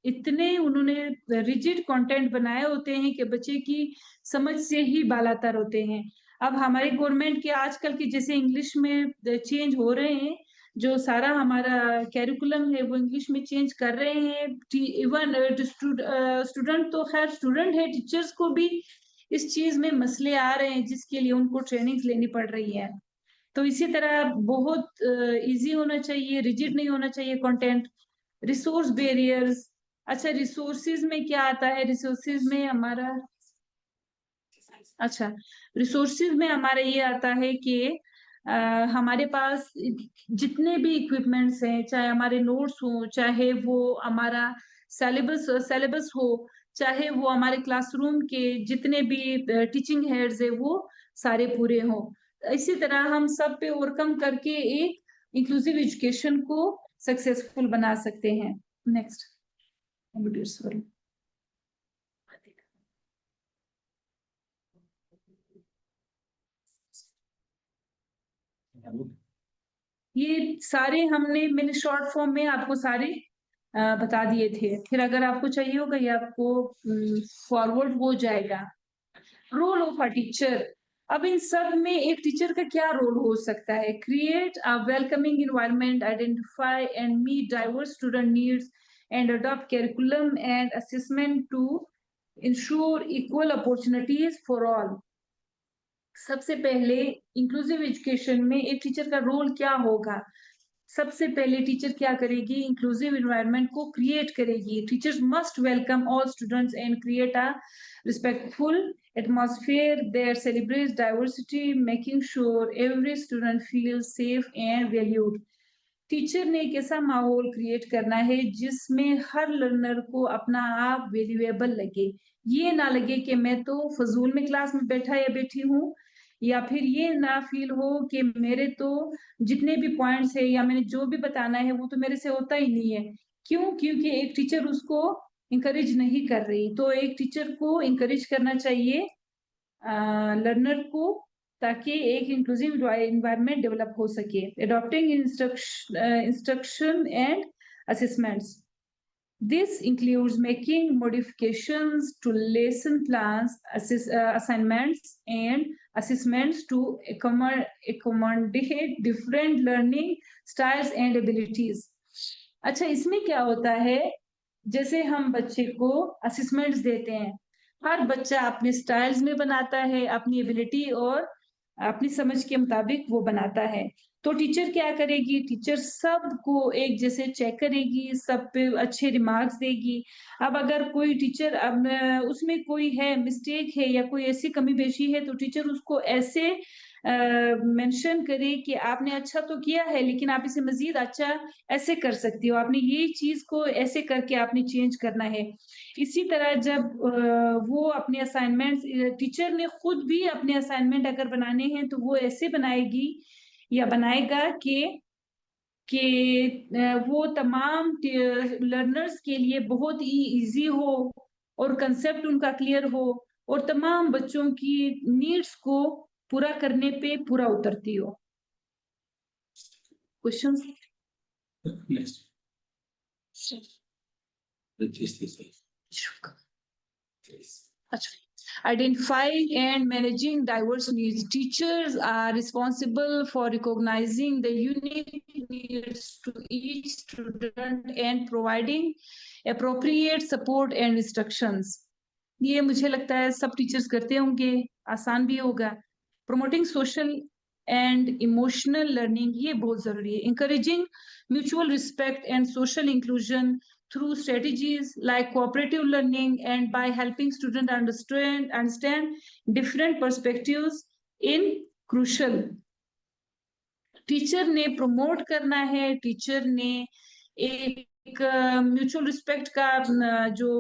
इतने उन्होंने रिजिड कंटेंट बनाए होते हैं कि बच्चे की समझ से ही बालातर होते हैं। अब हमारी गवर्नमेंट के आजकल के जैसे इंग्लिश में चेंज हो रहे हैं, जो सारा हमारा कैरिकुलम है वो इंग्लिश में चेंज कर रहे हैं। इवन स्टूडेंट तो खैर स्टूडेंट है, टीचर्स को भी इस चीज में मसले आ रहे हैं जिसके लिए उनको ट्रेनिंग लेनी पड़ रही है। तो इसी तरह बहुत इजी होना चाहिए, रिजिड नहीं होना चाहिए कंटेंट। रिसोर्स बैरियर्स, अच्छा रिसोर्सेज में क्या आता है? रिसोर्सेज में हमारा अच्छा रिसोर्सेज में हमारा ये आता है कि हमारे पास जितने भी इक्विपमेंट्स हैं, चाहे हमारे नोट्स हो, चाहे वो हमारा सिलेबस हो, चाहे वो हमारे क्लासरूम के जितने भी टीचिंग हेड्स है वो सारे पूरे हों। इसी तरह हम सब पे ओवरकम करके एक इंक्लूसिव एजुकेशन को सक्सेसफुल बना सकते हैं। नेक्स्ट ये सारे मैंने शॉर्ट फॉर्म में आपको सारे बता दिए थे। फिर अगर आपको चाहिए होगा ये आपको फॉरवर्ड हो जाएगा। रोल ऑफ अ टीचर, अब इन सब में एक टीचर का क्या रोल हो सकता है? Create a welcoming environment, identify and meet diverse student needs and adopt curriculum and assessment to ensure equal opportunities for all. सबसे पहले इंक्लूसिव एजुकेशन में एक टीचर का रोल क्या होगा? सबसे पहले टीचर क्या करेगी? इंक्लूसिव एनवायरनमेंट को क्रिएट करेगी। Teachers must welcome all students and create a respectful atmosphere that celebrates diversity, making sure every student feel safe and valued. Teacher ने एक ऐसा माहौल क्रिएट करना है जिसमें हर लर्नर को अपना आप वैल्यूएबल लगे। ये ना लगे कि मैं तो फजूल में क्लास में बैठा या बैठी हूँ, या फिर ये ना फील हो कि मेरे तो जितने भी पॉइंट्स है या मैंने जो भी बताना है वो तो मेरे से होता ही नहीं है। क्यों? क्योंकि एक टीचर उसको इंकरेज नहीं कर रही। तो एक टीचर को इंकरेज करना चाहिए लर्नर को, ताकि एक इंक्लूसिव एनवायरनमेंट डेवलप हो सके। Adopting instruction and assessments, this includes making modifications to lesson plans, assignments and assessments to accommodate different learning styles and abilities. अच्छा, इसमें क्या होता है? जैसे हम बच्चे को असेसमेंट्स देते हैं, हर बच्चा अपने स्टाइल्स में बनाता है, अपनी एबिलिटी और अपनी समझ के मुताबिक वो बनाता है। तो टीचर क्या करेगी? टीचर सबको एक जैसे चेक करेगी, सब पे अच्छे रिमार्क्स देगी। अब अगर कोई टीचर उसमें कोई है मिस्टेक है या कोई ऐसी कमी पेशी है, तो टीचर उसको ऐसे मेंशन करे कि आपने अच्छा तो किया है लेकिन आप इसे मजीद अच्छा ऐसे कर सकती हो, आपने ये चीज को ऐसे करके आपने चेंज करना है। इसी तरह जब वो अपने असाइनमेंट्स, टीचर ने खुद भी अपने असाइनमेंट अगर बनाने हैं तो वो ऐसे बनाएगी या बनाएगा कि वो तमाम लर्नर्स के लिए बहुत ही इजी हो और कंसेप्ट उनका क्लियर हो और तमाम बच्चों की नीड्स को पूरा करने पे पूरा उतरती हो। Questions? Next. Identifying and managing diverse needs. Teachers are responsible for recognizing the unique needs to each student and providing appropriate support and instructions. ये मुझे लगता है सब टीचर्स करते होंगे, आसान भी होगा। Promoting social and emotional learning, ये बहुत जरूरी है। Encouraging mutual respect and social inclusion through strategies like cooperative learning and by helping students understand different perspectives in crucial. Teacher ने प्रमोट करना है, टीचर ने एक म्यूचुअल रिस्पेक्ट का जो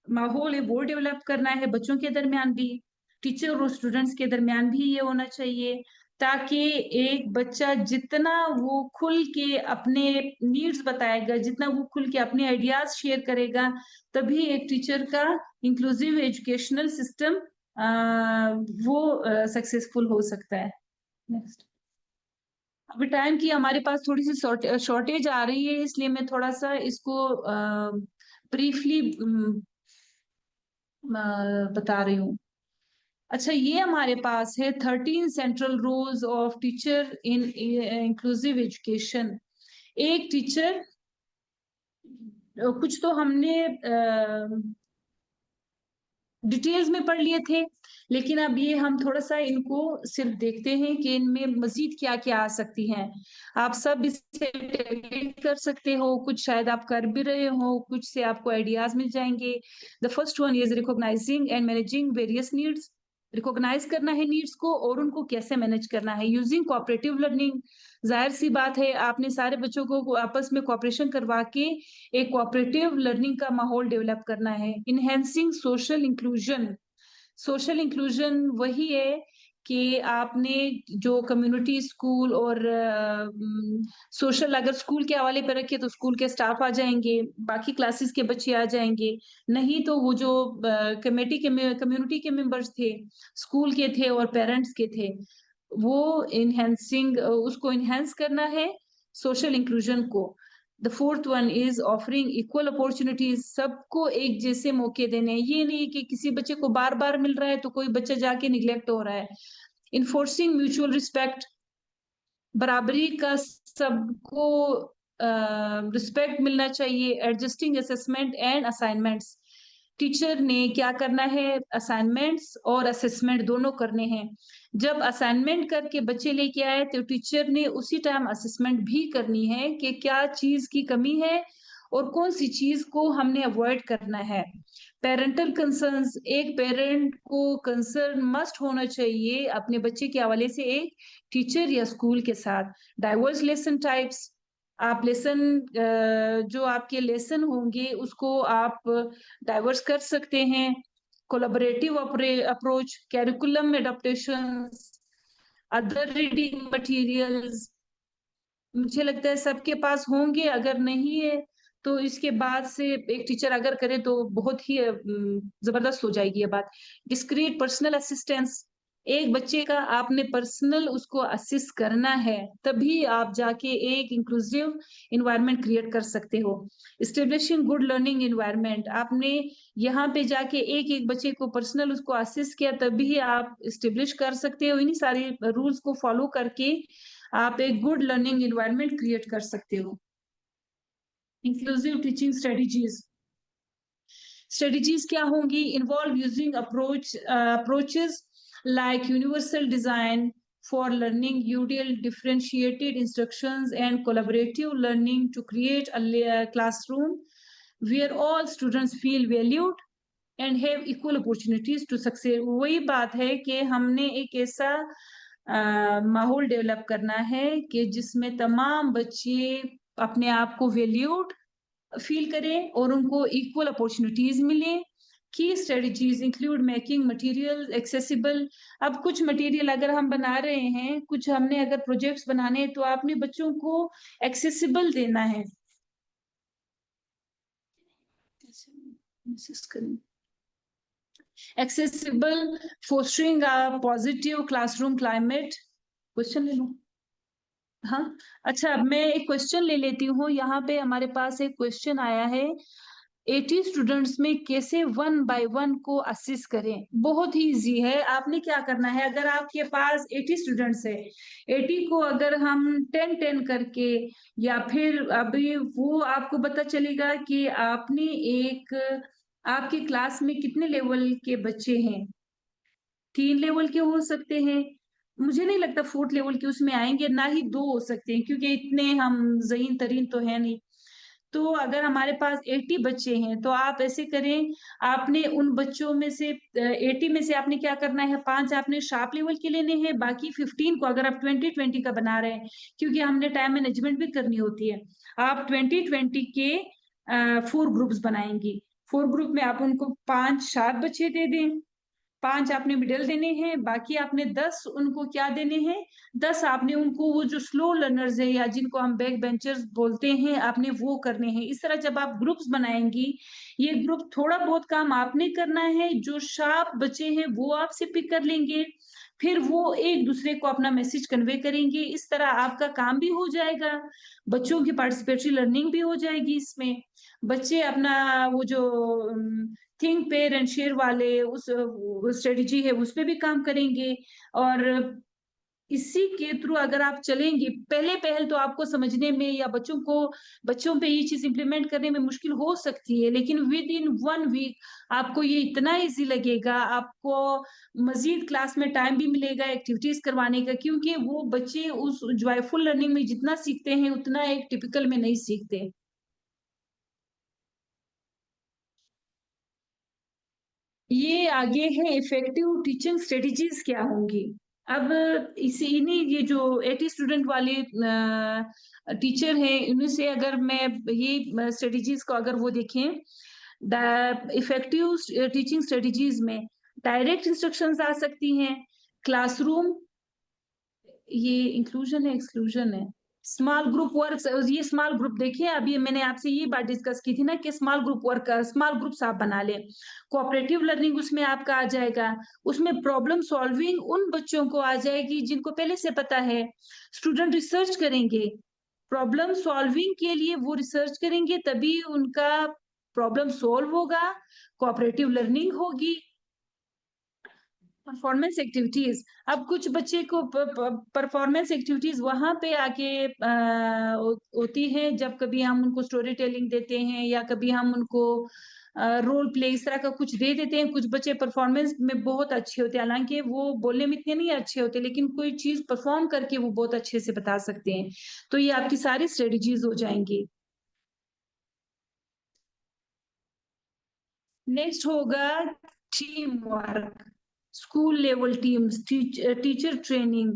माहौल है वो डेवलप करना है बच्चों के दरमियान भी, टीचर और स्टूडेंट्स के दरमियान भी ये होना चाहिए, ताकि एक बच्चा जितना वो खुल के अपने नीड्स बताएगा, जितना वो खुल के अपने आइडियाज शेयर करेगा, तभी एक टीचर का इंक्लूसिव एजुकेशनल सिस्टम वो सक्सेसफुल हो सकता है। नेक्स्ट। अभी टाइम की हमारे पास थोड़ी सी शॉर्टेज आ रही है, इसलिए मैं थोड़ा सा इसको ब्रीफली बता रही हूँ। अच्छा, ये हमारे पास है 13 central roles of teacher in inclusive education. एक टीचर, कुछ तो हमने डिटेल्स में पढ़ लिए थे, लेकिन अब ये हम थोड़ा सा इनको सिर्फ देखते हैं कि इनमें मजीद क्या क्या आ सकती हैं। आप सब इसे टैकल कर सकते हो, कुछ शायद आप कर भी रहे हो, कुछ से आपको आइडियाज मिल जाएंगे। The first one is recognising and managing various needs. Recognise करना है नीड्स को और उनको कैसे मैनेज करना है। यूजिंग कोऑपरेटिव लर्निंग, जाहिर सी बात है आपने सारे बच्चों को आपस में कोऑपरेशन करवा के एक कोऑपरेटिव लर्निंग का माहौल डेवलप करना है। Enhancing social inclusion, social inclusion वही है कि आपने जो कम्युनिटी स्कूल और सोशल, अगर स्कूल के हवाले पर रखे तो स्कूल के स्टाफ आ जाएंगे, बाकी क्लासेस के बच्चे आ जाएंगे, नहीं तो वो जो कम्युनिटी के मेंबर्स थे, स्कूल के थे और पेरेंट्स के थे, वो इनहेंसिंग, उसको इनहेंस करना है सोशल इंक्लूजन को। The fourth one is offering equal opportunities, सबको एक जैसे मौके देने। ये नहीं कि किसी बच्चे को बार बार मिल रहा है तो कोई बच्चा जाके निग्लेक्ट हो रहा है। इन्फोर्सिंग म्यूचुअल रिस्पेक्ट, बराबरी का सबको रिस्पेक्ट मिलना चाहिए। Adjusting assessment and assignments, teacher ने क्या करना है, असाइनमेंट्स और असेसमेंट दोनों करने हैं। जब असाइनमेंट करके बच्चे लेके आए तो टीचर ने उसी टाइम असेसमेंट भी करनी है कि क्या चीज की कमी है और कौन सी चीज को हमने अवॉइड करना है। पेरेंटल कंसर्न्स, एक पेरेंट को कंसर्न मस्ट होना चाहिए अपने बच्चे के हवाले से एक टीचर या स्कूल के साथ। डाइवर्स लेसन टाइप्स, आप लेसन, जो आपके लेसन होंगे उसको आप डाइवर्स कर सकते हैं। Collaborative approach, curriculum adaptations, other reading materials, मुझे लगता है सबके पास होंगे, अगर नहीं है तो इसके बाद से एक टीचर अगर करे तो बहुत ही जबरदस्त हो जाएगी ये बात। डिस्क्रीट पर्सनल असिस्टेंस, एक बच्चे का आपने पर्सनल उसको असिस्ट करना है, तभी आप जाके एक इंक्लूसिव इन्वायरमेंट क्रिएट कर सकते हो। इस्टेब्लिशिंग गुड लर्निंग इन्वायरमेंट, आपने यहाँ पे जाके एक एक बच्चे को पर्सनल उसको असिस्ट किया, तभी आप इस्टेब्लिश कर सकते हो। इन्हीं सारे रूल्स को फॉलो करके आप एक गुड लर्निंग इन्वायरमेंट क्रिएट कर सकते हो। इंक्लूसिव टीचिंग स्ट्रेटजीज क्या होंगी, involve using approaches like universal design for learning, UDL, differentiated instructions and collaborative learning to create a classroom where all students feel valued and have equal opportunities to succeed। वही बात है कि हमने एक ऐसा माहौल डेवलप करना है कि जिसमें तमाम बच्चे अपने आप को वैल्यूड फील करें और उनको इक्वल अपॉर्चुनिटीज मिले। की strategies include making material accessible, अब कुछ मटेरियल अगर हम बना रहे हैं, कुछ हमने अगर प्रोजेक्ट्स बनाने हैं तो आपने बच्चों को एक्सेसिबल देना है। accessible, fostering a positive classroom climate। Question ले लूं? हाँ, अच्छा मैं एक क्वेश्चन ले लेती हूँ। यहाँ पे हमारे पास एक क्वेश्चन आया है, 80 स्टूडेंट्स में कैसे 1 बाय 1 को असिस्ट करें। बहुत ही इजी है, आपने क्या करना है, अगर आपके पास 80 स्टूडेंट्स है, 80 को अगर हम 10-10 करके, या फिर अभी वो आपको पता चलेगा कि आपने एक, आपकी क्लास में कितने लेवल के बच्चे हैं, 3 लेवल के हो सकते हैं, मुझे नहीं लगता 4th लेवल के उसमें आएंगे, ना ही 2 हो सकते हैं क्योंकि इतने हम ज़हीन तरीन तो है नहीं। तो अगर हमारे पास 80 बच्चे हैं तो आप ऐसे करें, आपने उन बच्चों में से 80 में से आपने क्या करना है, 5 आपने शार्प लेवल के लेने हैं, बाकी 15 को अगर आप 20-20 का बना रहे हैं, क्योंकि हमने टाइम मैनेजमेंट भी करनी होती है, आप 20-20 के 4 ग्रुप्स बनाएंगी। 4 ग्रुप में आप उनको 5 शार्प बच्चे दे दें, 5 आपने मिडिल देने हैं, बाकी आपने 10 उनको क्या देने हैं, 10 आपने उनको वो जो स्लो लर्नर्स है या जिनको हम बैक बेंचर्स बोलते हैं, आपने वो करने हैं। इस तरह जब आप ग्रुप्स बनाएंगी, ये ग्रुप थोड़ा बहुत काम आपने करना है, जो शार्प बच्चे हैं वो आपसे पिक कर लेंगे, फिर वो एक दूसरे को अपना मैसेज कन्वे करेंगे। इस तरह आपका काम भी हो जाएगा, बच्चों की पार्टिसिपेटरी लर्निंग भी हो जाएगी इसमें। बच्चे अपना वो जो थिंक पेयर एंड शेयर वाले उस स्ट्रेटजी है उस पे भी काम करेंगे। और इसी के थ्रू अगर आप चलेंगे, पहल तो आपको समझने में या बच्चों पे ये चीज इंप्लीमेंट करने में मुश्किल हो सकती है, लेकिन विद इन 1 वीक आपको ये इतना इजी लगेगा, आपको मजीद क्लास में टाइम भी मिलेगा एक्टिविटीज करवाने का, क्योंकि वो बच्चे उस जॉयफुल लर्निंग में जितना सीखते हैं उतना एक टिपिकल में नहीं सीखते। ये आगे है इफेक्टिव टीचिंग स्ट्रेटजीज क्या होंगी। अब इन्हीं ये जो 80 स्टूडेंट वाले टीचर हैं इन्हीं से अगर मैं ये स्ट्रेटजीज को अगर वो देखें, द इफेक्टिव टीचिंग स्ट्रेटजीज में डायरेक्ट इंस्ट्रक्शंस आ सकती हैं, क्लासरूम, ये इंक्लूजन है एक्सक्लूजन है, स्मॉल ग्रुप वर्क, ये स्मॉल ग्रुप देखिए अभी मैंने आपसे ये बात डिस्कस की थी ना कि small group work, small groups आप बना लें। कोऑपरेटिव लर्निंग उसमें आपका आ जाएगा, उसमें प्रॉब्लम सॉल्विंग उन बच्चों को आ जाएगी जिनको पहले से पता है। स्टूडेंट रिसर्च करेंगे, प्रॉब्लम सॉल्विंग के लिए वो रिसर्च करेंगे तभी उनका प्रॉब्लम सॉल्व होगा, कोऑपरेटिव लर्निंग होगी। परफॉर्मेंस एक्टिविटीज, अब कुछ बच्चे को परफॉर्मेंस एक्टिविटीज वहां पे आके होती है जब कभी हम उनको स्टोरी टेलिंग देते हैं या कभी हम उनको रोल प्ले इस तरह का कुछ दे देते हैं। कुछ बच्चे परफॉर्मेंस में बहुत अच्छे होते हैं, हालांकि वो बोलने में इतने नहीं अच्छे होते, लेकिन कोई चीज परफॉर्म करके वो बहुत अच्छे से बता सकते हैं। तो ये आपकी सारी स्ट्रेटजीज हो जाएंगी। नेक्स्ट होगा team work, school level teams, teacher training,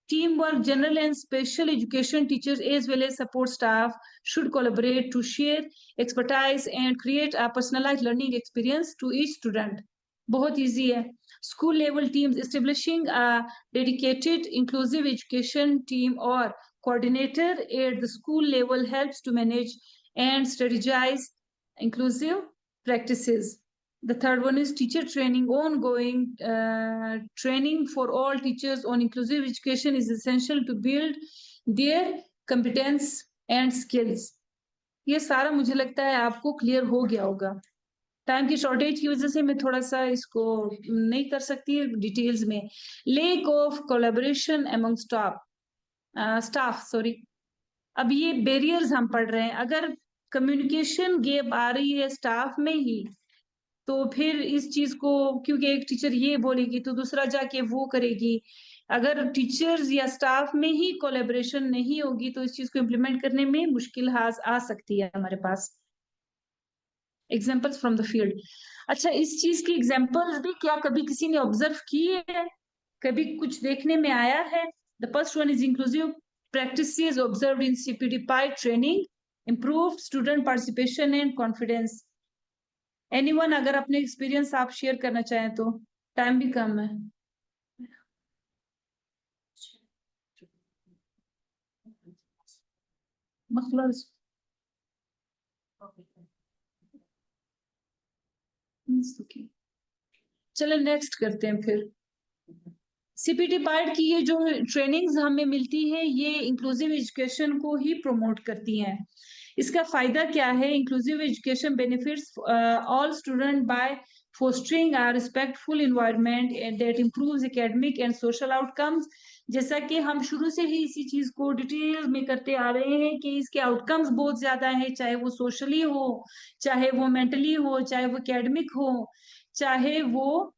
teamwork. General and special education teachers as well as support staff should collaborate to share expertise and create a personalized learning experience to each student. बहुत easy है। School level teams, establishing a dedicated inclusive education team or coordinator at the school level helps to manage and strategize inclusive practices. The third one is teacher training. Ongoing training for all teachers on inclusive education is essential to build their competence and skills. ये सारा मुझे लगता है आपको clear हो गया होगा। Time की शॉर्टेज की वजह से मैं थोड़ा सा इसको नहीं कर सकती डिटेल्स में। Lake of collaboration among staff sorry, अब ये बैरियर्स हम पढ़ रहे हैं। अगर कम्युनिकेशन गैप आ रही है स्टाफ में ही तो फिर इस चीज को, क्योंकि एक टीचर ये बोलेगी तो दूसरा जाके वो करेगी, अगर टीचर्स या स्टाफ में ही कोलैबोरेशन नहीं होगी तो इस चीज को इम्प्लीमेंट करने में मुश्किल आ सकती है हमारे पास। एग्जाम्पल्स फ्रॉम द फील्ड, अच्छा इस चीज की एग्जाम्पल्स भी क्या कभी किसी ने ऑब्जर्व किए है, कभी कुछ देखने में आया है? The first one is inclusive practices observed in CPT PI training, improved student participation and confidence. Anyone अगर अपने एक्सपीरियंस आप शेयर करना चाहें तो, टाइम भी कम है। चलो नेक्स्ट करते हैं फिर। सीपीटी पार्ट की ये जो ट्रेनिंग्स हमें मिलती है ये इंक्लूसिव एजुकेशन को ही प्रमोट करती हैं। इसका फायदा क्या है? Inclusive education benefits all student by fostering a respectful environment that improves academic and social outcomes. जैसा कि हम शुरू से ही इसी चीज को डिटेल में करते आ रहे हैं कि इसके आउटकम्स बहुत ज्यादा है, चाहे वो सोशली हो, चाहे वो मेंटली हो, चाहे वो एकेडमिक हो, चाहे वो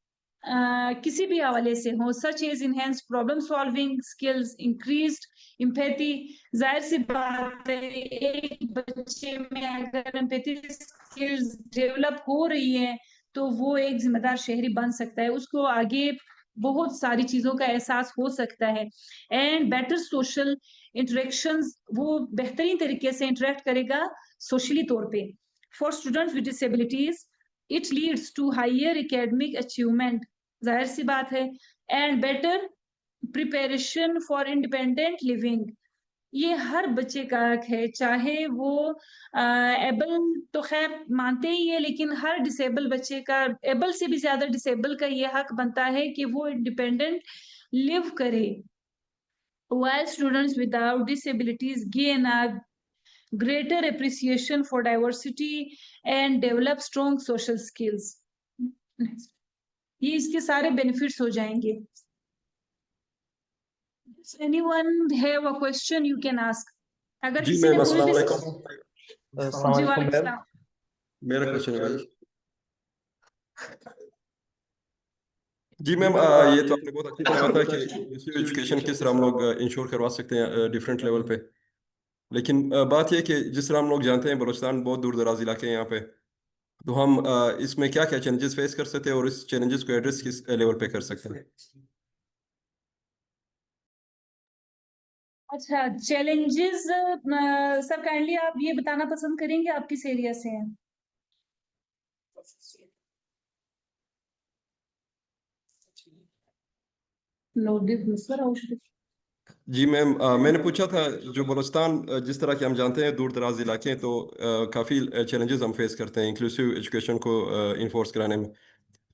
किसी भी हवाले से हो। Such is enhance problem solving skills, increased empathy. जाहिर सी बात है एक बच्चे में अगर एम्पैथी स्किल्स डेवलप हो रही है तो वो एक जिम्मेदार शहरी बन सकता है, उसको आगे बहुत सारी चीजों का एहसास हो सकता है। एंड बेटर सोशल इंटरेक्शंस, वो बेहतरीन तरीके से इंटरेक्ट करेगा सोशली तौर पे। For students with disabilities it leads to higher academic achievement, जाहिर सी बात है। And better preparation for independent living, ये हर बच्चे का हक है, चाहे वो एबल तो खैर मानते ही है, लेकिन हर डिसेबल बच्चे का, एबल से भी ज्यादा डिसेबल का ये हक बनता है कि वो इंडिपेंडेंट लिव करे, while students without disabilities gain a greater appreciation for diversity and develop strong social skills. Next. ये इसके सारे बेनिफिट्स हो जाएंगे. Does anyone have a question you can ask? अगर जी किसी ने मैम, कोई अस्सलाम भी वालेकुम। जी वालेकुम सलाम. मेरा क्वेश्चन है भाई। जी मैम, ये तो आपने बहुत अच्छी तरह बताया कि इंक्लूसिव एजुकेशन किस तरह हम लोग इंश्योर करवा सकते हैं डिफरेंट लेवल पे। लेकिन बात यह कि जिस तरह हम लोग जानते हैं बलूचिस्तान बहुत दूर दराज इलाके हैं यहाँ पे, तो हम इसमें क्या क्या चैलेंजेस फेस कर सकते हैं और इस चैलेंजेस को एड्रेस किस लेवल पे कर सकते हैं? अच्छा, चैलेंजेस सर काइंडली आप ये बताना पसंद करेंगे आप किस एरिया से हैं? लोधी दूसरा औषधि. जी मैम, मैंने पूछा था जो बलूचिस्तान जिस तरह के हम जानते हैं दूर दराज इलाके हैं, तो काफ़ी चैलेंजेस हम फेस करते हैं इंक्लूसिव एजुकेशन को इन्फोर्स कराने में।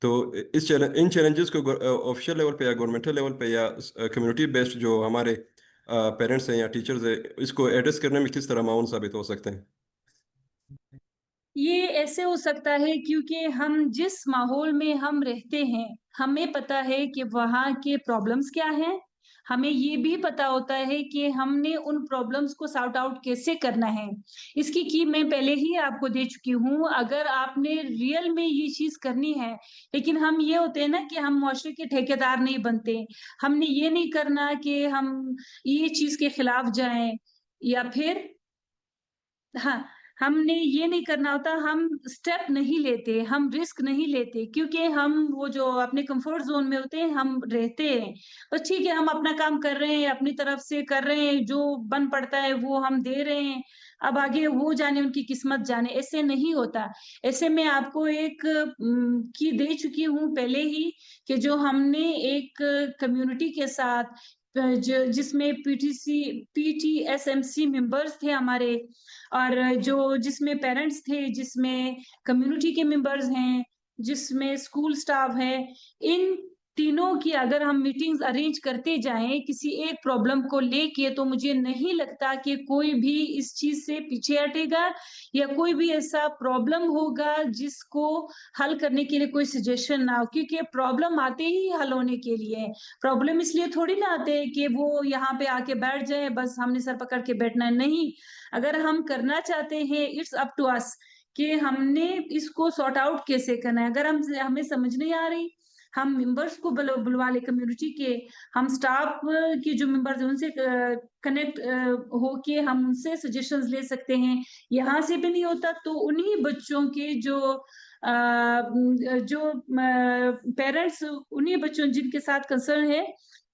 तो इन चैलेंजेस को ऑफिशियल लेवल पे या गवर्नमेंटल लेवल पे या कम्युनिटी बेस्ड जो हमारे पेरेंट्स हैं या टीचर्स हैं, इसको एड्रेस करने में किस तरह माउन साबित हो सकते हैं? ये ऐसे हो सकता है क्योंकि हम जिस माहौल में हम रहते हैं, हमें पता है कि वहाँ के प्रॉब्लम्स क्या हैं। हमें ये भी पता होता है कि हमने उन प्रॉब्लम्स को सॉर्ट आउट कैसे करना है। इसकी की मैं पहले ही आपको दे चुकी हूँ। अगर आपने रियल में ये चीज़ करनी है, लेकिन हम ये होते हैं ना कि हम मुआशरे के ठेकेदार नहीं बनते। हमने ये नहीं करना कि हम ये चीज़ के खिलाफ जाएँ या फिर हाँ, हमने ये नहीं करना होता, हम स्टेप नहीं लेते, हम रिस्क नहीं लेते क्योंकि हम वो जो अपने कंफर्ट ज़ोन में होते हैं, हम रहते हैं। बस ठीक है, हम अपना काम कर रहे हैं, अपनी तरफ से कर रहे हैं, जो बन पड़ता है वो हम दे रहे हैं। अब आगे वो जाने, उनकी किस्मत जाने, ऐसे नहीं होता। ऐसे मैं आपको एक की दे चुकी हूँ पहले ही कि जो हमने एक कम्युनिटी के साथ जिसमें पीटीएसएमसी मेंबर्स थे हमारे, और जो जिसमें पेरेंट्स थे, जिसमें कम्युनिटी के मेंबर्स हैं, जिसमें स्कूल स्टाफ है, इन तीनों की अगर हम मीटिंग्स अरेंज करते जाएँ किसी एक प्रॉब्लम को लेके, तो मुझे नहीं लगता कि कोई भी इस चीज़ से पीछे हटेगा या कोई भी ऐसा प्रॉब्लम होगा जिसको हल करने के लिए कोई सजेशन ना हो, क्योंकि प्रॉब्लम आते ही हल होने के लिए हैं। प्रॉब्लम इसलिए थोड़ी ना आते हैं कि वो यहाँ पे आके बैठ जाएँ, बस हमने सर पकड़ के बैठना है, नहीं। अगर हम करना चाहते हैं, इट्स अप टू अस कि हमने इसको सॉर्ट आउट कैसे करना है। अगर हम हमें समझ नहीं आ रही, हम मेंबर्स को बुलवा ले कम्युनिटी के, हम स्टाफ के जो मेंबर्स हैं उनसे कनेक्ट होके हम उनसे सजेशंस ले सकते हैं। यहाँ से भी नहीं होता तो उन्हीं बच्चों के जो पेरेंट्स, उन्हीं बच्चों जिनके साथ कंसर्न है,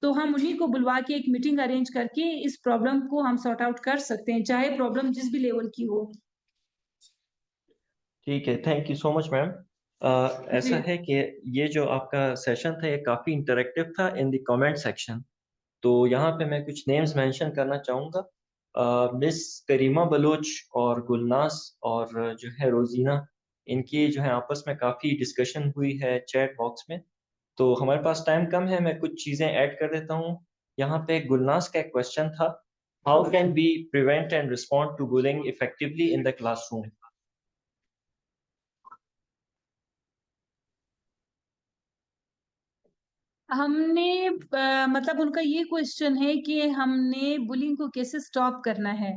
तो हम उन्हीं को बुलवा के एक मीटिंग अरेंज करके इस प्रॉब्लम को हम सॉर्ट आउट कर सकते हैं, चाहे प्रॉब्लम जिस भी लेवल की हो। ठीक है, thank you so much ma'am. ऐसा जी। है कि ये जो आपका सेशन था ये काफ़ी इंटरेक्टिव था इन द कमेंट सेक्शन। तो यहाँ पे मैं कुछ नेम्स मेंशन करना चाहूँगा। मिस करीमा बलोच और गुलनास और जो है रोज़ीना, इनकी जो है आपस में काफ़ी डिस्कशन हुई है चैट बॉक्स में। तो हमारे पास टाइम कम है, मैं कुछ चीज़ें ऐड कर देता हूँ। यहाँ पे गुलनास का एक क्वेश्चन था, how can we prevent and respond to bullying effectively in the classroom? हमने मतलब उनका ये क्वेश्चन है कि हमने बुलिंग को कैसे स्टॉप करना है।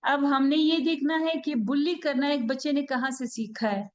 अब हमने ये देखना है कि बुली करना एक बच्चे ने कहाँ से सीखा है।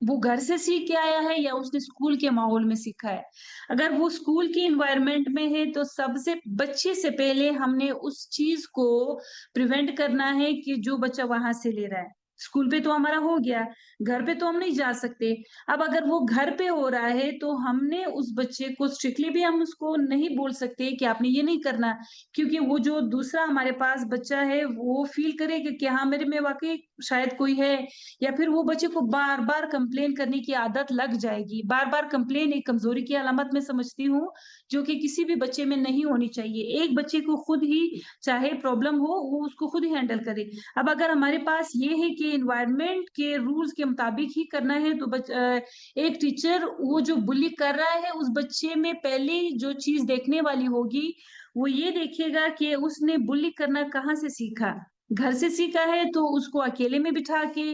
वो घर से सीख के आया है या उसने स्कूल के माहौल में सीखा है। अगर वो स्कूल की एनवायरनमेंट में है तो सबसे बच्चे से पहले हमने उस चीज को प्रिवेंट करना है कि जो बच्चा वहां से ले रहा है। स्कूल पे तो हमारा हो गया, घर पे तो हम नहीं जा सकते। अब अगर वो घर पे हो रहा है तो हमने उस बच्चे को स्ट्रिक्टली भी हम उसको नहीं बोल सकते कि आपने ये नहीं करना, क्योंकि वो जो दूसरा हमारे पास बच्चा है वो फील करेगा कि हाँ मेरे में वाकई शायद कोई है, या फिर वो बच्चे को बार बार कंप्लेन करने की आदत लग जाएगी। बार बार कंप्लेन एक कमजोरी की अलामत मैं समझती हूँ, जो कि किसी भी बच्चे में नहीं होनी चाहिए। एक बच्चे को खुद ही चाहे प्रॉब्लम हो, वो उसको खुद ही हैंडल करे। अब अगर हमारे पास ये है कि एनवायरनमेंट के रूल्स के मुताबिक ही करना है, तो एक टीचर वो जो बुली कर रहा है उस बच्चे में पहले जो चीज देखने वाली होगी, वो ये देखेगा कि उसने बुली करना कहाँ से सीखा। घर से सीखा है तो उसको अकेले में बिठा के,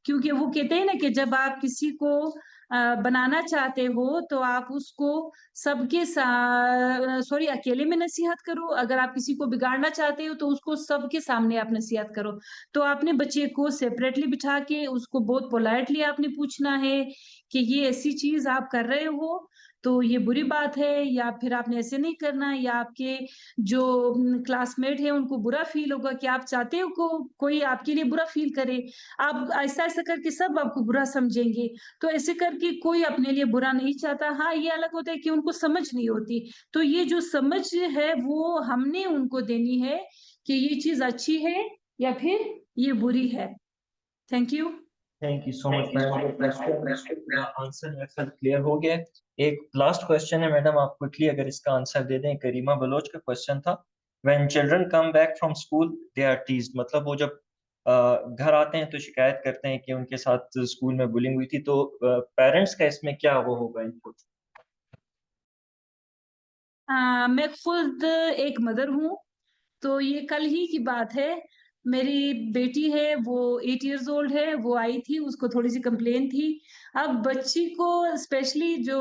क्योंकि वो कहते हैं ना कि जब आप किसी को बनाना चाहते हो तो आप उसको सबके सॉरी अकेले में नसीहत करो। अगर आप किसी को बिगाड़ना चाहते हो तो उसको सबके सामने आप नसीहत करो। तो आपने बच्चे को सेपरेटली बिठा के उसको बहुत पोलाइटली आपने पूछना है कि ये ऐसी चीज आप कर रहे हो तो ये बुरी बात है, या फिर आपने ऐसे नहीं करना, या आपके जो क्लासमेट है उनको बुरा फील होगा कि आप चाहते हो कोई आपके लिए बुरा फील करे। आप ऐसा ऐसा करके सब आपको बुरा समझेंगे। तो ऐसे करके कोई अपने लिए बुरा नहीं चाहता। हाँ, ये अलग होता है कि उनको समझ नहीं होती। तो ये जो समझ है वो हमने उनको देनी है कि ये चीज अच्छी है या फिर ये बुरी है। Thank you. Thank you so much madam, question answer मेरे ख्याल क्लियर हो गया है। एक लास्ट क्वेश्चन है मैडम, आप क्विकली अगर इसका आंसर दे दें। करीमा बलोच का क्वेश्चन था, when children come back from school they are teased, मतलब वो जब घर आते हैं तो शिकायत करते हैं कि उनके साथ स्कूल में बुलिंग हुई थी, तो पेरेंट्स का इसमें क्या वो होगा इनपुट? मैं खुद एक मदर हूँ। तो ये कल ही की बात है। मेरी बेटी है, वो 8 इयर्स ओल्ड है, वो आई थी, उसको थोड़ी सी कंप्लेन थी। अब बच्ची को स्पेशली जो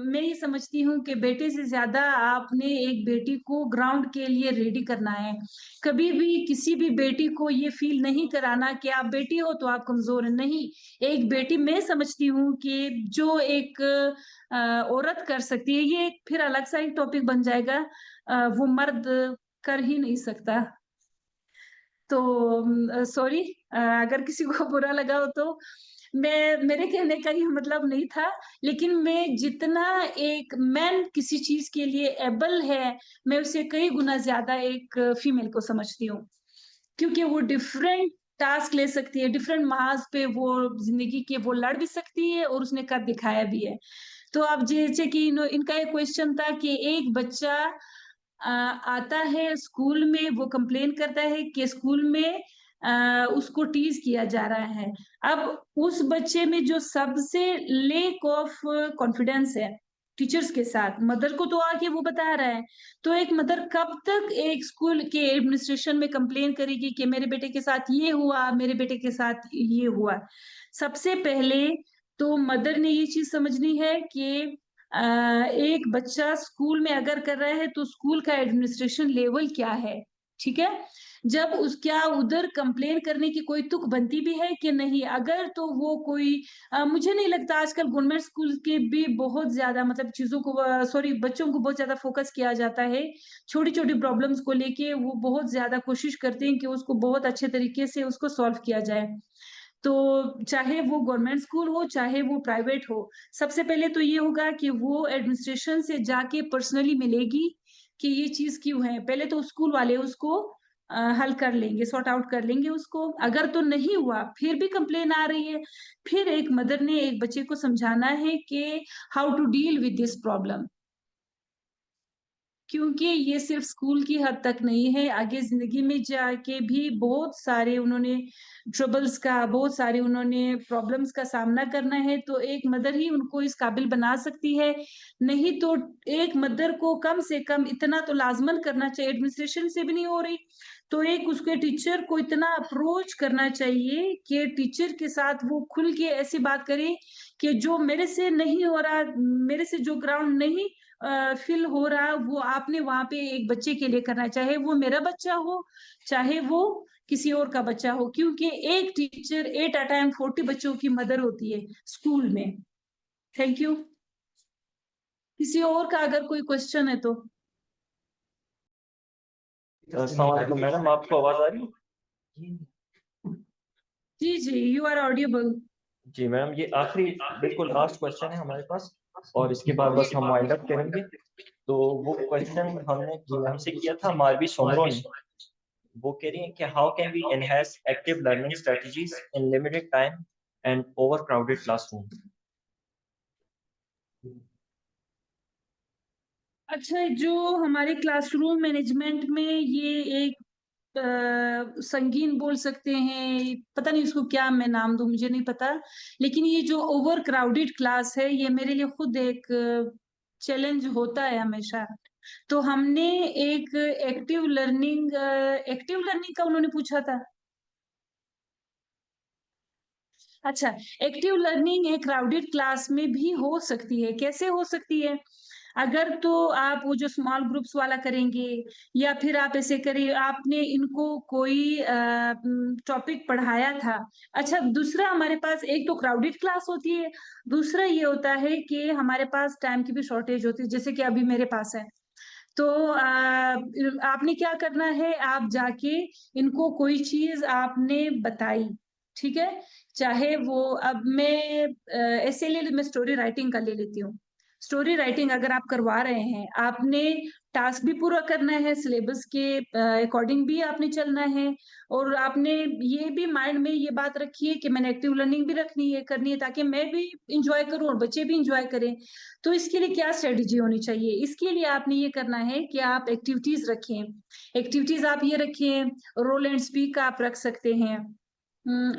मैं ये समझती हूँ कि बेटे से ज्यादा आपने एक बेटी को ग्राउंड के लिए रेडी करना है। कभी भी किसी भी बेटी को ये फील नहीं कराना कि आप बेटी हो तो आप कमजोर है, नहीं। एक बेटी मैं समझती हूँ कि जो एक औरत कर सकती है, ये एक फिर अलग सा एक टॉपिक बन जाएगा, वो मर्द कर ही नहीं सकता। तो सॉरी अगर किसी को बुरा लगा हो तो। मेरे कहने का ये मतलब नहीं था, लेकिन मैं जितना एक मैन किसी चीज के लिए एबल है, मैं उसे कई गुना ज्यादा एक फीमेल को समझती हूँ। क्योंकि वो डिफरेंट टास्क ले सकती है, डिफरेंट महाज पे वो जिंदगी के वो लड़ भी सकती है और उसने कर दिखाया भी है। तो अब जैसे कि इनका एक क्वेश्चन था कि एक बच्चा आता है स्कूल में, वो कंप्लेन करता है कि स्कूल में उसको टीज किया जा रहा है। अब उस बच्चे में जो सबसे लेक ऑफ कॉन्फिडेंस है टीचर्स के साथ, मदर को तो आके वो बता रहा है। तो एक मदर कब तक एक स्कूल के एडमिनिस्ट्रेशन में कंप्लेन करेगी कि मेरे बेटे के साथ ये हुआ, मेरे बेटे के साथ ये हुआ। सबसे पहले तो मदर ने ये चीज समझनी है कि एक बच्चा स्कूल में अगर कर रहा है तो स्कूल का एडमिनिस्ट्रेशन लेवल क्या है, ठीक है। जब उस क्या उधर कंप्लेन करने की कोई तुक बनती भी है कि नहीं, अगर तो वो कोई मुझे नहीं लगता। आजकल गवर्नमेंट स्कूल के भी बहुत ज्यादा मतलब चीजों को सॉरी बच्चों को बहुत ज्यादा फोकस किया जाता है। छोटी छोटी प्रॉब्लम्स को लेके वो बहुत ज्यादा कोशिश करते हैं कि उसको बहुत अच्छे तरीके से उसको सॉल्व किया जाए। तो चाहे वो गवर्नमेंट स्कूल हो चाहे वो प्राइवेट हो, सबसे पहले तो ये होगा कि वो एडमिनिस्ट्रेशन से जाके पर्सनली मिलेगी कि ये चीज क्यों है। पहले तो स्कूल वाले उसको हल कर लेंगे, सॉर्ट आउट कर लेंगे उसको। अगर तो नहीं हुआ, फिर भी कंप्लेन आ रही है, फिर एक मदर ने एक बच्चे को समझाना है कि how to deal with this problem. क्योंकि ये सिर्फ स्कूल की हद तक नहीं है, आगे जिंदगी में जाके भी बहुत सारे उन्होंने ट्रबल्स का, बहुत सारे उन्होंने प्रॉब्लम्स का सामना करना है। तो एक मदर ही उनको इस काबिल बना सकती है। नहीं तो एक मदर को कम से कम इतना तो लाजमन करना चाहिए, एडमिनिस्ट्रेशन से भी नहीं हो रही तो एक उसके टीचर को इतना अप्रोच करना चाहिए कि टीचर के साथ वो खुल के ऐसी बात करे कि जो मेरे से नहीं हो रहा, मेरे से जो ग्राउंड नहीं फील हो रहा, वो आपने वहां पे एक बच्चे के लिए करना है, चाहे वो मेरा बच्चा हो चाहे वो किसी और का बच्चा हो। क्योंकि एक टीचर 8 a टाइम 40 बच्चों की मदर होती है स्कूल में। Thank you. किसी और का अगर कोई क्वेश्चन है तो। अस्सलाम वालेकुम मैडम, आपको आवाज आ रही है? जी जी, यू आर ऑडियबल। जी मैडम, ये आखिरी बिल्कुल लास्ट क्वेश्चन है हमारे पास और इसके बाद बस हम वाइंड अप करेंगे। तो वो क्वेश्चन हमने हमसे किया था मारवी सोमरो ने। वो कह रही हैं कि how can we enhance active learning strategies in limited time and overcrowded classroom. अच्छा, जो हमारे क्लासरूम मैनेजमेंट में ये एक संगीन बोल सकते हैं, पता नहीं उसको क्या मैं नाम दूं, मुझे नहीं पता, लेकिन ये जो ओवर क्राउडेड क्लास है ये मेरे लिए खुद एक चैलेंज होता है हमेशा। तो हमने एक एक्टिव लर्निंग का उन्होंने पूछा था। अच्छा, एक्टिव लर्निंग एक क्राउडेड क्लास में भी हो सकती है। कैसे हो सकती है? अगर तो आप वो जो स्मॉल ग्रुप्स वाला करेंगे, या फिर आप ऐसे करिए, आपने इनको कोई टॉपिक पढ़ाया था। अच्छा, दूसरा हमारे पास एक तो क्राउडेड क्लास होती है, दूसरा ये होता है कि हमारे पास टाइम की भी शॉर्टेज होती है, जैसे कि अभी मेरे पास है। तो आपने क्या करना है, आप जाके इनको कोई चीज आपने बताई, ठीक है? चाहे वो, अब मैं ऐसे मैं स्टोरी राइटिंग का ले लेती हूँ। स्टोरी राइटिंग अगर आप करवा रहे हैं, आपने टास्क भी पूरा करना है, सिलेबस के अकॉर्डिंग भी आपने चलना है, और आपने ये भी माइंड में ये बात रखी है कि मैंने एक्टिव लर्निंग भी रखनी है, करनी है, ताकि मैं भी इंजॉय करूं और बच्चे भी इंजॉय करें। तो इसके लिए क्या स्ट्रेटेजी होनी चाहिए? इसके लिए आपने ये करना है कि आप एक्टिविटीज रखें। एक्टिविटीज आप ये रखें, रोल एंड स्पीक आप रख सकते हैं।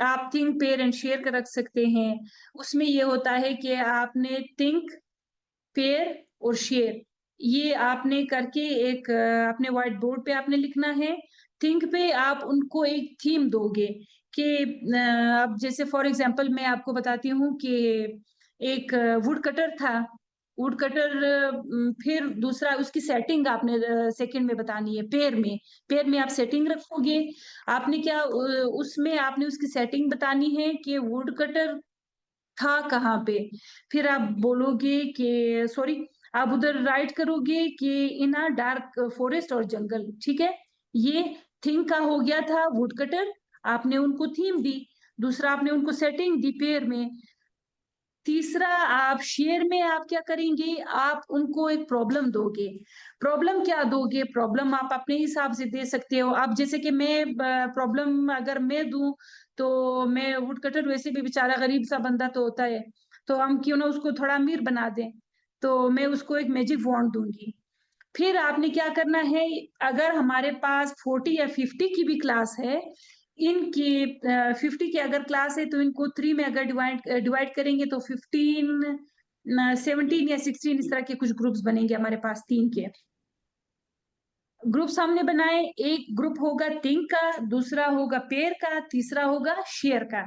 आप थिंक पेयर एंड शेयर का रख सकते हैं। उसमें ये होता है कि आपने थिंक पेयर और शेयर, ये आपने करके एक अपने व्हाइट बोर्ड पे आपने लिखना है। थिंक पे आप उनको एक थीम दोगे कि अब जैसे फॉर एग्जांपल मैं आपको बताती हूँ कि एक वुड कटर था। वुड कटर, फिर दूसरा उसकी सेटिंग आपने सेकंड में बतानी है। पेयर में आप सेटिंग रखोगे। आपने क्या उसमें आपने उसकी सेटिंग बतानी है कि वुड कटर था कहाँ पे। फिर आप बोलोगे कि सॉरी, आप उधर राइट करोगे कि इन अ डार्क फॉरेस्ट और जंगल, ठीक है? ये थिंग का हो गया था वुड कटर, आपने उनको थीम दी। दूसरा आपने उनको सेटिंग दी पेयर में। तीसरा आप शेयर में आप क्या करेंगे, आप उनको एक प्रॉब्लम दोगे। प्रॉब्लम क्या दोगे? प्रॉब्लम आप अपने हिसाब से दे सकते हो। आप जैसे कि मैं प्रॉब्लम अगर मैं दूं, तो मैं वुड कटर वैसे भी बेचारा गरीब सा बंदा तो होता है, तो हम क्यों ना उसको थोड़ा अमीर बना दें। तो मैं उसको एक मैजिक वॉन्ड दूंगी। फिर आपने क्या करना है, अगर हमारे पास 40 या 50 की भी क्लास है, इनकी 50 की अगर क्लास है तो इनको 3 में अगर डिवाइड करेंगे तो 15, 17 या 16 इस तरह के कुछ ग्रुप्स बनेंगे हमारे पास, 3 के ग्रुप्स हमने बनाए। एक ग्रुप होगा थिंक का, दूसरा होगा पेयर का, तीसरा होगा शेयर का।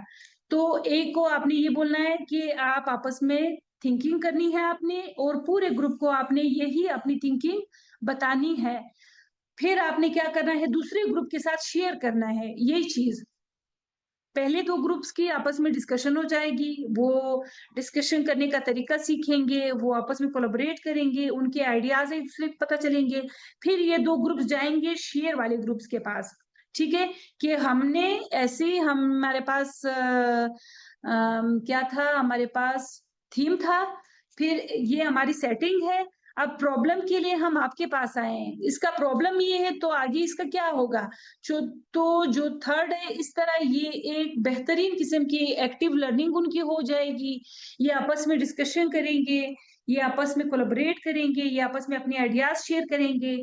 तो एक को आपने ये बोलना है कि आप आपस में थिंकिंग करनी है आपने, और पूरे ग्रुप को आपने यही अपनी थिंकिंग बतानी है। फिर आपने क्या करना है, दूसरे ग्रुप के साथ शेयर करना है यही चीज। पहले 2 ग्रुप्स की आपस में डिस्कशन हो जाएगी, वो डिस्कशन करने का तरीका सीखेंगे, वो आपस में कोलैबोरेट करेंगे, उनके आइडियाज एक दूसरे को पता चलेंगे। फिर ये 2 ग्रुप्स जाएंगे शेयर वाले ग्रुप्स के पास, ठीक है? कि हमने ऐसे ही हमारे पास क्या था, हमारे पास थीम था, फिर ये हमारी सेटिंग है। अब प्रॉब्लम के लिए हम आपके पास आए हैं, इसका प्रॉब्लम ये है, तो आगे इसका क्या होगा? जो थर्ड है, इस तरह ये एक बेहतरीन किस्म की एक्टिव लर्निंग उनकी हो जाएगी। ये आपस में डिस्कशन करेंगे, ये आपस में कोलैबोरेट करेंगे, ये आपस में अपने आइडियाज शेयर करेंगे।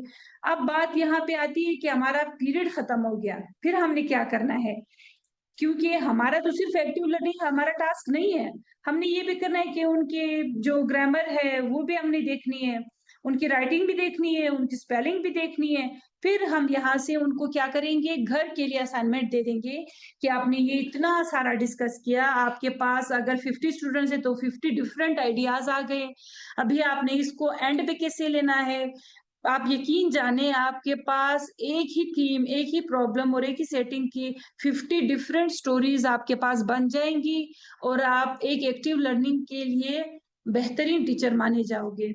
अब बात यहाँ पे आती है कि हमारा पीरियड खत्म हो गया, फिर हमने क्या करना है? क्योंकि हमारा तो सिर्फ एक्टिव लर्निंग हमारा टास्क नहीं है, हमने ये भी करना है कि उनके जो ग्रामर है वो भी हमने देखनी है, उनकी राइटिंग भी देखनी है, उनकी स्पेलिंग भी देखनी है। फिर हम यहाँ से उनको क्या करेंगे, घर के लिए असाइनमेंट दे देंगे कि आपने ये इतना सारा डिस्कस किया, आपके पास अगर 50 स्टूडेंट्स है तो 50 डिफरेंट आइडियाज आ गए। अभी आपने इसको एंड पे कैसे लेना है? आप यकीन जाने आपके पास एक ही थीम, एक ही प्रॉब्लम और एक ही सेटिंग की 50 डिफरेंट स्टोरीज आपके पास बन जाएंगी, और आप एक एक्टिव लर्निंग के लिए बेहतरीन टीचर माने जाओगे।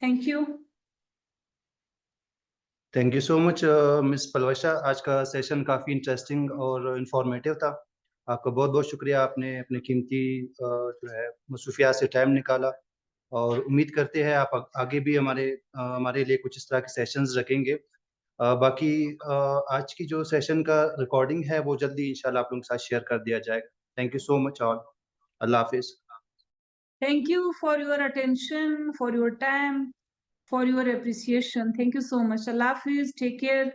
Thank you. Thank you so much miss Palwasha. आज का सेशन काफ़ी इंटरेस्टिंग और इंफॉर्मेटिव था। आपका बहुत बहुत शुक्रिया, आपने अपने कीमती जो है मसरूफियात से टाइम निकाला, और उम्मीद करते हैं आप आगे भी हमारे लिए कुछ इस तरह के सेशंस रखेंगे। बाकी आज की जो सेशन का रिकॉर्डिंग है वो जल्दी इंशाल्लाह आप लोगों के साथ शेयर कर दिया जाएगा। Thank you so much all. Allah Hafiz. Thank you for your attention, for your time, for your appreciation. Thank you so much. Allah Hafiz. Take care.